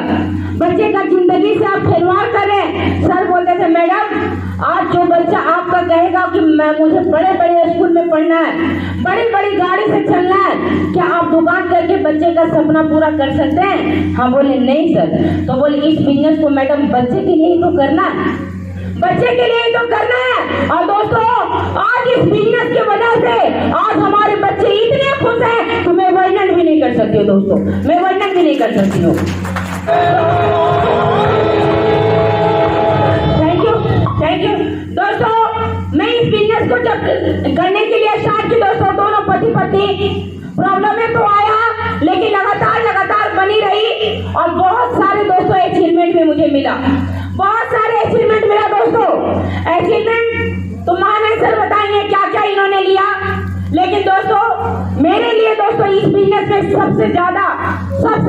Speaker 1: बच्चे का जिंदगी से आप खिलवाड़ कर रहे हैं। सर बोलते थे मैडम आज जो बच्चा आपका कहेगा कि मैं मुझे बड़े बड़े स्कूल में पढ़ना है, बड़ी बड़ी गाड़ी से चलना है, क्या आप दुकान करके बच्चे का सपना पूरा कर सकते हैं? हम बोले नहीं सर। तो बोले इस बिजनेस को मैडम बच्चे के लिए ही तो करना है, बच्चे के लिए ही तो करना है। और दोस्तों आज इस बिजनेस की वजह से आज हमारे बच्चे इतने खुश हैं कि मैं वर्णन भी नहीं कर सकती हूँ दोस्तों, मैं वर्णन भी नहीं कर सकती हूँ। थैंक यू दोस्तों। मैं इस बिजनेस को जब करने के लिए स्टार्ट की दोस्तों, दोनों पति पत्नी प्रॉब्लम में तो आया, लेकिन लगातार बनी रही। और बहुत सारे दोस्तों अचीवमेंट भी मुझे मिला, बहुत सारे अचीवमेंट मिला दोस्तों। अचीवमेंट तो माने सर बताएंगे क्या क्या इन्होंने लिया, लेकिन दोस्तों मेरे लिए दोस्तों इस बिजनेस में सबसे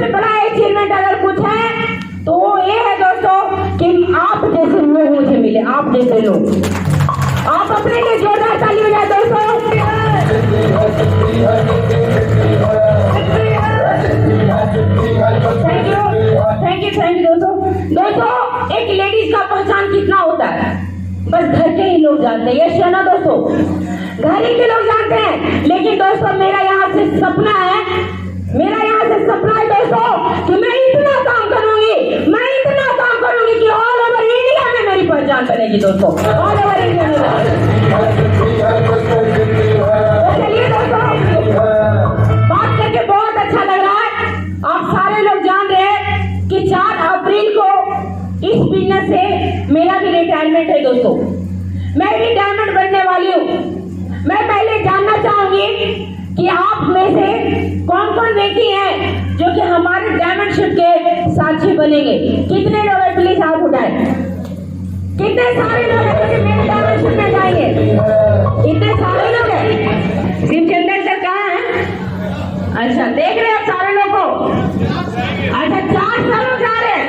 Speaker 1: बड़ा अचीवमेंट अगर कुछ है तो वो ये है दोस्तों कि आप जैसे लोग मुझे मिले, आप जैसे लोग। आप अपने लिए जोरदार ताली बजाएं दोस्तों। थैंक यू दोस्तों। एक लेडीज का पहचान कितना होता है बस घर के ही लोग जानते हैं, ये ना दोस्तों, घर ही के लोग जानते हैं। लेकिन दोस्तों मेरा यहाँ से सपना है दोस्तों कि मैं इतना काम करूंगी कि ऑल ओवर इंडिया में मेरी पहचान बनेगी दोस्तों, ऑल ओवर इंडिया में। तो चलिए दोस्तों, बात करके बहुत अच्छा लग रहा है। आप सारे लोग जान रहे हैं कि 4 अप्रैल को इस बिजनेस से मेरा भी रिटायरमेंट है दोस्तों, मैं रिटायरमेंट बनने वाली हूँ। मैं पहले जानना चाहूंगी कि आप में से कौन कौन व्यक्ति हैं जो कि हमारे डायमंड शिप के साक्षी बनेंगे। कितने लोग हैं प्लीज हाथ उठाएं। कितने सारे लोग हैं जो मेरे डायमंड शिप में जाएंगे? इतने सारे लोग हैं। शिवचंदन सर कहाँ हैं? अच्छा देख रहे हैं सारे लोग को। अच्छा 4 लोग जा रहे हैं,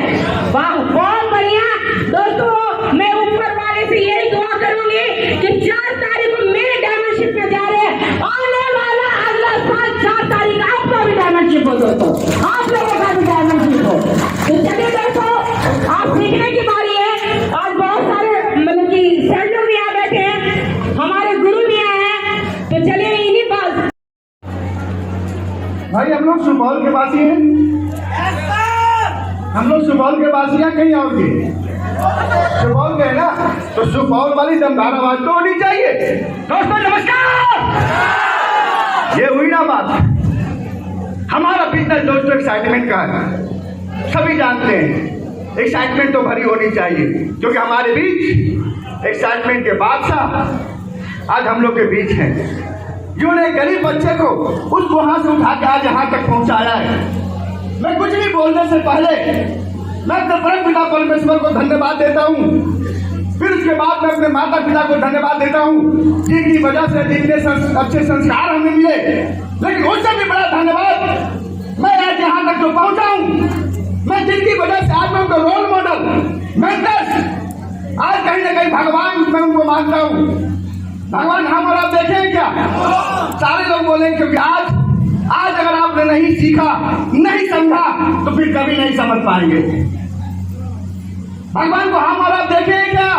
Speaker 1: वाह बहुत बढ़िया दोस्तों। मैं ऊपर वाले से यही दुआ करूंगी कि 4 तारीख को मेरे डायमंड शिप में जा रहे हैं, आने वाला अगला साल 4 तारीख आपका भी डायमंड शिप हो दोस्तों, आप लोगों का भी डायमंड शिप हो। तो चलिए दोस्तों, आप सीखने की बारी है। आज बहुत सारे मतलब कि सर लोग भी यहाँ बैठे हैं, हमारे गुरु भी आए हैं, तो चलिए इन्हीं पास।
Speaker 2: भाई हम लोग सुपौल के वासी हैं, हम लोग सुपौल के वासी हैं, कहीं और के सुपौल के है ना, तो सुपौल वाली दमदार आवाज तो होनी चाहिए। दोस्तों नमस्कार। ये हुई ना बात। हमारा बिजनेस दोस्तों एक्साइटमेंट का है, सभी जानते हैं। एक्साइटमेंट तो भरी होनी चाहिए, क्योंकि हमारे बीच एक्साइटमेंट के बादशाह आज हम लोग के बीच हैं। जिन्होंने गरीब बच्चे को उस वहां से उठा के आज यहाँ तक पहुंचाया है। मैं कुछ भी बोलने से पहले मैं अपने परम पिता परमेश्वर को धन्यवाद देता हूँ, फिर उसके बाद मैं अपने माता पिता को धन्यवाद देता हूँ जिनकी वजह से जितने अच्छे संस्कार हमें मिले। लेकिन उससे भी बड़ा धन्यवाद मैं आज यहाँ तक जो पहुंचा हूँ, मैं जिनकी वजह से आज मैं उनको रोल मॉडल मेंटर्स, आज कहीं ना कहीं भगवान मैं उनको मानता हूँ। भगवान हम और आप देखें क्या? सारे लोग बोलेंगे क्योंकि आज अगर आपने नहीं सीखा, नहीं समझा, तो फिर कभी नहीं समझ पाएंगे। भगवान को हम और आप देखें क्या?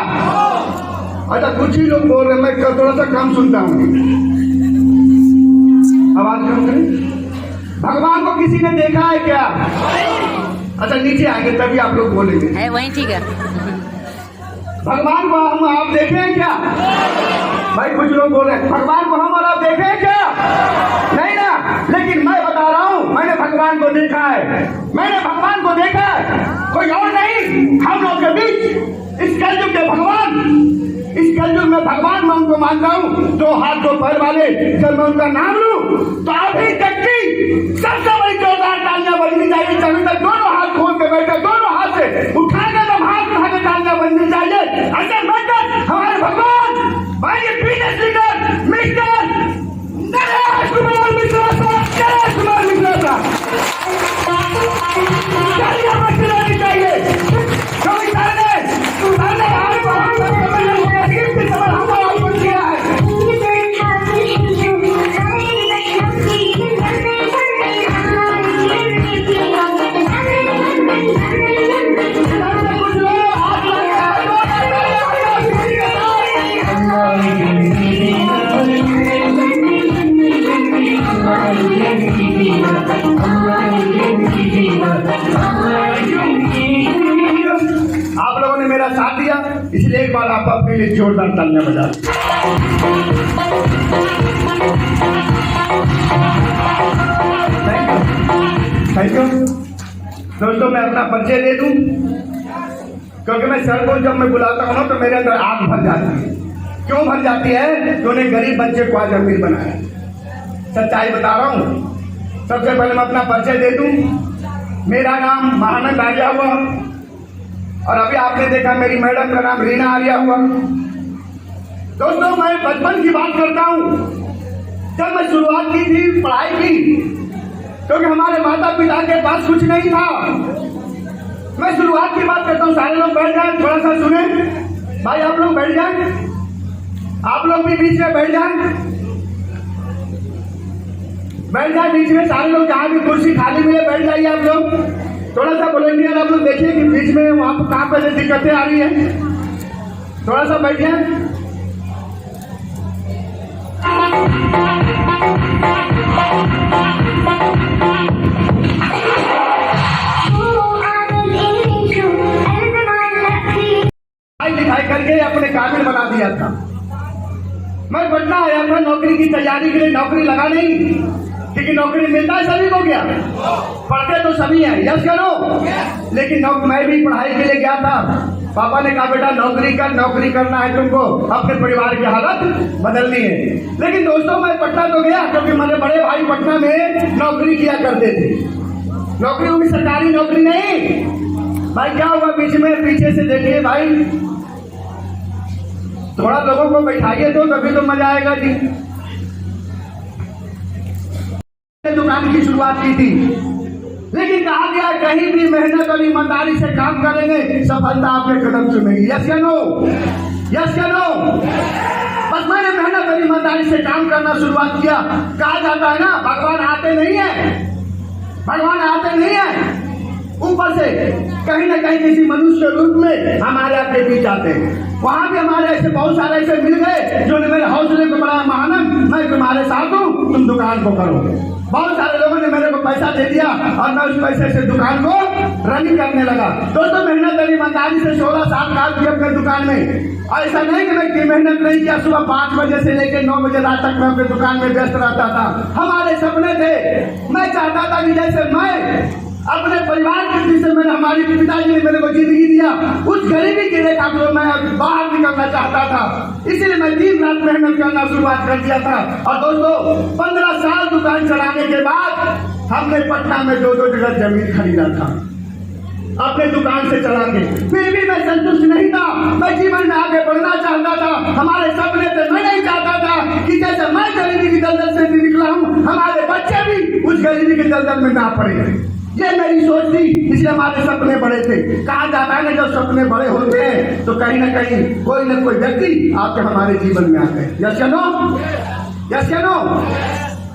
Speaker 2: अच्छा, कुछ ही लोग बोल रहे हैं, मैं थोड़ा सा कम सुनता हूँ, आवाज कम करें। भगवान को किसी ने देखा है क्या? अच्छा, नीचे आएंगे तभी आप लोग बोलेंगे।
Speaker 3: है वही ठीक है।
Speaker 2: भगवान को हम आप देखे हैं क्या? भाई कुछ लोग बोल रहे हैं भगवान को हम और आप देखे हैं क्या? नहीं ना। लेकिन मैं बता रहा हूँ, मैंने भगवान को देखा है, मैंने भगवान को देखा है, कोई और नहीं, हम लोग के बीच इस कलयुग के भगवान, इस कलयुग में भगवान मैं उनको मानता हूँ। दो हाथ दो पैर वाले, जब मैं उनका नाम लूं तो अभी तक की सबसे बड़ी जोरदार तालियां बजनी चाहिए। जमीन तक दोनों हाथ खोल के बैठे, दोनों हाथ से उठा के तब हाथ उठा के तालियां बजनी चाहिए। ऐसे बैठकर हमारे भगवान भाई पीने स्पीकर मिस्टर नरेश कुमार मिश्रा साहब, नरेश कुमार मिश्रा साहब, तालियां बजनी चाहिए। क्योंकि सरने आपको किया है। आप लोगों ने मेरा साथ दिया, इसलिए एक बार आप अपने लिए जोरदार तालियां बजा। थैंक यू दोस्तों। मैं अपना परिचय दे दूं, क्योंकि मैं सर को जब मैं बुलाता हूं ना तो मेरे अंदर आग भर जाती है। क्यों भर जाती है? तो उन्हें गरीब बच्चे को आज अमीर बनाया। सच्चाई बता रहा हूं। सबसे पहले मैं अपना परिचय दे दूं। मेरा नाम महानंद आर्या हुआ और अभी आपने देखा मेरी मैडम का नाम रीना आर्या हुआ। दोस्तों, मैं बचपन की बात करता हूं, जब मैं शुरुआत की थी पढ़ाई की, क्योंकि हमारे माता पिता के पास कुछ नहीं था। मैं शुरुआत की बात करता हूं। सारे लोग बैठ जाए, थोड़ा सा सुने भाई, आप लोग बैठ जाए, आप लोग भी बीच में बैठ जाए, बैठ जाए बीच में। सारे लोग जहां भी कुर्सी खाली मिले बैठ जाइए। आप लोग थोड़ा सा वॉलंटियर आप लोग देखिए कि बीच में वहां पर कहां पर दिक्कतें आ रही है, थोड़ा सा बैठिए। पढ़ाई लिखाई करके अपने काबिल बना दिया था। मैं पटना आया था नौकरी की तैयारी के लिए, नौकरी लगा नहीं, क्योंकि नौकरी मिलता है सभी को क्या, पढ़ते तो सभी हैं, यस करो। लेकिन मैं भी पढ़ाई के लिए गया था। पापा ने कहा बेटा नौकरी कर, नौकरी करना है तुमको, अपने परिवार की हालत बदलनी है। लेकिन दोस्तों, मैं पटना तो गया क्योंकि मेरे बड़े भाई पटना में नौकरी किया करते थे। नौकरी होगी सरकारी नौकरी नहीं। भाई क्या हुआ बीच में, पीछे से देखिए भाई, थोड़ा लोगों को बैठाइए तो तभी तो मजा आएगा जी। दुकान की शुरुआत की थी, लेकिन कहा गया कहीं भी मेहनत और ईमानदारी से काम करेंगे सफलता आपके कदम चुमेगी। यस या नो? यस या नो? बस मैंने मेहनत और ईमानदारी से काम करना शुरुआत किया। कहा जाता है ना भगवान आते नहीं है, भगवान आते नहीं है, ऊपर से कहीं ना कहीं किसी मनुष्य रूप में हमारे आपके बीच आते हैं। वहां भी हमारे ऐसे बहुत सारे ऐसे मिल गए जो ने मेरे हौसले को बढ़ाया, महानंद मैं तुम्हारे साथ हूँ, तुम दुकान को करो। बहुत सारे लोगों ने मेरे को पैसा दे दिया और मैं उस पैसे से दुकान को रनिंग करने लगा। दोस्तों, मेहनत और ईमानदारी से 16 साल काम किया अपने दुकान में। ऐसा नहीं कि मैं मेहनत नहीं किया, सुबह 5 बजे से लेकर 9 बजे रात तक मैं अपने दुकान में व्यस्त रहता था। हमारे सपने थे, मैं चाहता था कि जैसे मैं अपने परिवार के पीछे मैंने, हमारे पिताजी ने मेरे को जिंदगी दिया, उस गरीबी के रेखा को मैं बाहर निकलना चाहता था, इसलिए मैं दिन रात मेहनत करना शुरुआत कर दिया था। और दोस्तों 15 साल दुकान चलाने के बाद हमने पटना में 2 जगह जमीन खरीदा था अपने दुकान से चला के। फिर भी मैं संतुष्ट नहीं था, मैं जीवन में आगे बढ़ना चाहता था। हमारे सपने थे, मैं नहीं चाहता था कि जैसे मैं गरीबी की दलदल से निकला हूँ, हमारे बच्चे भी उस गरीबी के दलदल में ना पड़े। ये मेरी सोच थी, इसलिए हमारे सपने बड़े थे। कहा जाता है ना, जब सपने बड़े होते हैं तो कहीं ना कहीं कोई न कोई व्यक्ति आपके हमारे जीवन में आते हैं। यस या नो? यस या नो?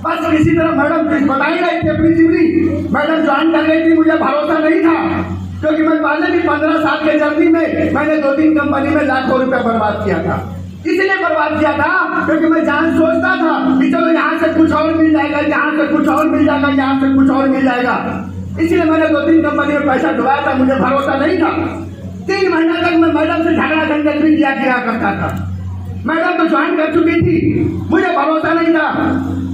Speaker 2: बस इसी तरह मैडम कुछ बता ही रही थी अपनी जिंदगी। मैडम ज्वाइन कर गई थी, मुझे भरोसा नहीं था, क्योंकि मैं पहले भी 15 साल के जर्नी में मैंने 2-3 कंपनी में लाखों रुपया बर्बाद किया था। इसलिए बर्बाद किया था क्योंकि मैं जान सोचता था कि चलो यहाँ से कुछ और मिल जाएगा, यहाँ से कुछ और मिल जाएगा, यहाँ से कुछ और मिल जाएगा। इसलिए मैंने 2-3 कंपनी में पैसा डुबाया था, मुझे भरोसा नहीं था। 3 महीना तक मैं मैडम से झगड़ा झंझट भी किया करता था। मैडम तो ज्वाइन कर चुकी थी, मुझे भरोसा नहीं था।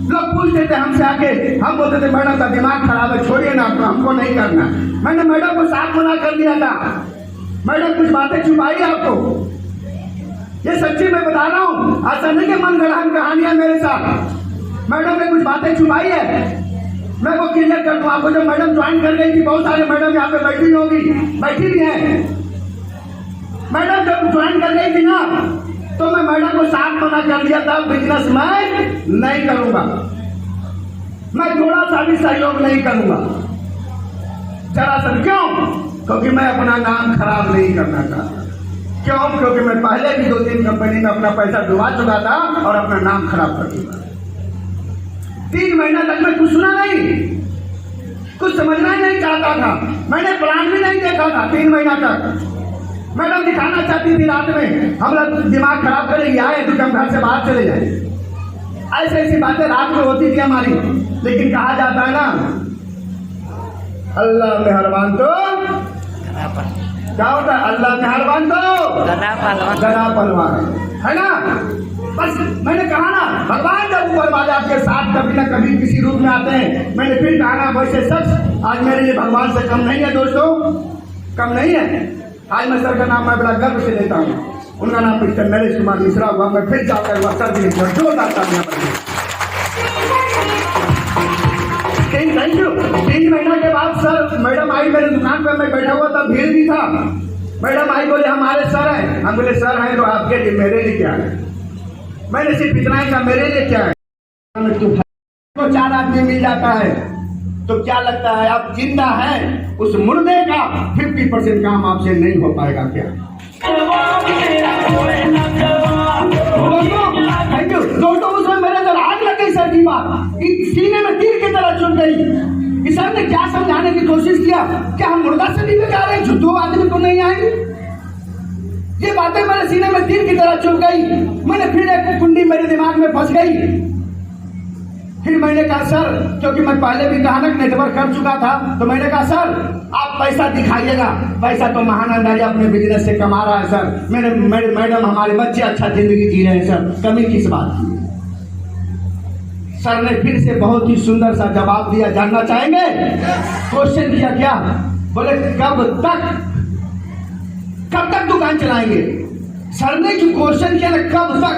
Speaker 2: लोग पूछते थे हमसे आके, हम बोलते थे मैडम का दिमाग खराब है, छोड़िए ना, हमको नहीं करना। मैंने मैडम को साफ मना कर दिया था। मैडम कुछ बातें छुपाई आपको, ये सच्ची मैं बता रहा हूँ, ऐसा नहीं कि मन गढ़ान कहानियां मेरे साथ। मैडम ने कुछ बातें छुपाई है, मैं वो क्लियर कर दूं आपको। जब मैडम ज्वाइन कर गई थी, बहुत सारे मैडम यहाँ पे बैठी होगी, बैठी भी है। मैडम जब ज्वाइन कर गई थी ना, तो मैं मैडम को साफ मना कर दिया था, बिजनेस मैं नहीं करूंगा, मैं थोड़ा सा भी सहयोग नहीं करूंगा। जरा सर क्यों? क्योंकि मैं अपना नाम खराब नहीं करना चाहता। क्यों? क्योंकि मैं पहले भी 2-3 कंपनी में अपना पैसा डुबा चुका था और अपना नाम खराब कर चुका। 3 महीना तक मैं कुछ सुना नहीं, कुछ समझना ही नहीं चाहता था, मैंने प्लान भी नहीं देखा था 3 महीना तक। मैडम दिखाना चाहती थी रात में हमारा दिमाग खराब करेगी, आए तो हम घर से बाहर चले जाए। ऐसी ऐसी बातें रात में होती थी हमारी। लेकिन कहा जाता है ना, अल्लाह मेहरबान तो क्या होता है, अल्लाह मेहरबान तो गला पलवान, है ना। बस मैंने कहा ना, भगवान जब ऊपर वाले आपके साथ कभी ना कभी किसी रूप में आते हैं। मैंने फिर कहा ना, वैसे सच आज मेरे लिए भगवान से कम नहीं है दोस्तों, कम नहीं है। आज मैं सर का नाम मैं बड़ा गर्व से लेता हूँ, उनका नाम मिस्टर नरेश कुमार मिश्रा हुआ। मैं फिर जाकर हुआ सर जी जोरदार तालियां बजाइए। Thank you. 3 महीना के बाद सर मैडम आई मेरे दुकान पर, मैं बैठा हुआ था, भीड़ भी था। मैडम आई, बोले हमारे सर हैं। हम बोले सर हैं तो आपके लिए, मेरे लिए क्या है? मैंने सिर्फ इतना ही कहा, मेरे लिए क्या है? तो 4 आदमी मिल जाता है तो क्या लगता है आप जिंदा हैं? उस मुर्दे का 50% काम आपसे नहीं हो पाएगा क्या? थैंक यू दोस्तों। उसमें मेरे अंदर आग लग गई सर की बात, सीने में तीर की तरह चुन गई। सर ने क्या समझाने की कोशिश किया, क्या हम मुर्दा से भी बेकार हैं, जो 2 आदमी को नहीं आएंगे? ये बातें मेरे सीने में तीर की तरह चुभ गई। मैंने फिर एक कुंडी मेरे दिमाग में फंस गई। फिर मैंने कहा सर, क्योंकि मैं पहले भी कहानक नेटवर्क कर चुका था, तो मैंने कहा सर आप पैसा दिखाइएगा, पैसा तो महानंदा जी अपने बिजनेस से कमा रहा है सर, मेरे मैडम हमारे बच्चे अच्छा जिंदगी जी रहे हैं सर, कमी किस बात की? सर ने फिर से बहुत ही सुंदर सा जवाब दिया, जानना चाहेंगे? क्वेश्चन किया क्या? बोले कब तक दुकान चलाएंगे? सर ने जो क्वेश्चन किया ना, कब तक,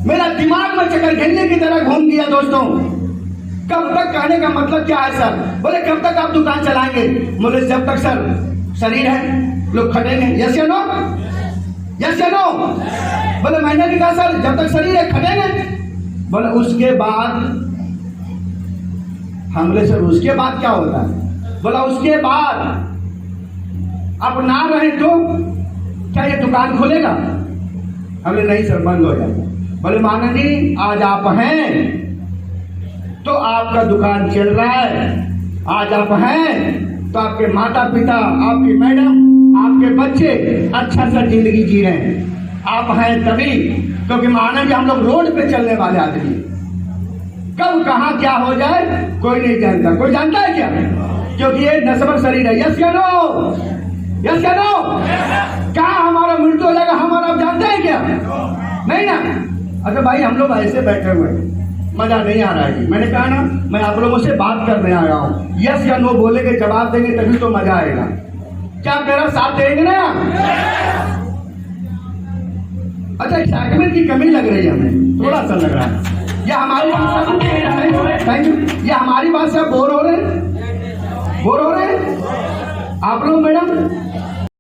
Speaker 2: मेरा दिमाग में चक्कर घेरने की तरह घूम गया दोस्तों। कब तक कहने का मतलब क्या है सर? बोले कब तक आप दुकान चलाएंगे? बोले जब तक सर शरीर है, लोग खटेंगे। यस या नो? यस या नो? बोले मैंने भी कहा सर जब तक शरीर है खटेंगे। बोले उसके बाद? हम बोले सर उसके बाद क्या होता है? बोला उसके बाद आप ना रहे तो क्या ये दुकान खोलेगा? हमने नहीं सर, बंद हो जाएगा। बोले मानंद जी आज आप हैं तो आपका दुकान चल रहा है, आज आप हैं तो आपके माता पिता, आपकी मैडम, आपके बच्चे अच्छा सा जिंदगी जी रहे हैं। आप हैं तभी, क्योंकि मानंद जी हम लोग रोड पे चलने वाले आदमी, कब कहाँ क्या हो जाए कोई नहीं जानता। कोई जानता है क्या? क्योंकि ये नस्बर शरीर है। यस या नो? यस या नो? कहाँ हमारा मृत्यु हो जाएगा हम और आप जानते हैं क्या? नहीं ना। अच्छा भाई हम लोग ऐसे बैठे हुए हैं, मजा नहीं आ रहा है। मैंने कहा ना, मैं आप लोगों से बात करने आया हूँ। यस या नो बोलेंगे, जवाब देंगे, तभी तो मजा आएगा। क्या मेरा साथ देंगे ना? अच्छा, एक्साइटमेंट की कमी लग रही है हमें, थोड़ा सा लग रहा है। या हमारी थैंक यू, या हमारी बात से आप बोर हो रहे हैं? बोर हो रहे हैं आप लोग? मैडम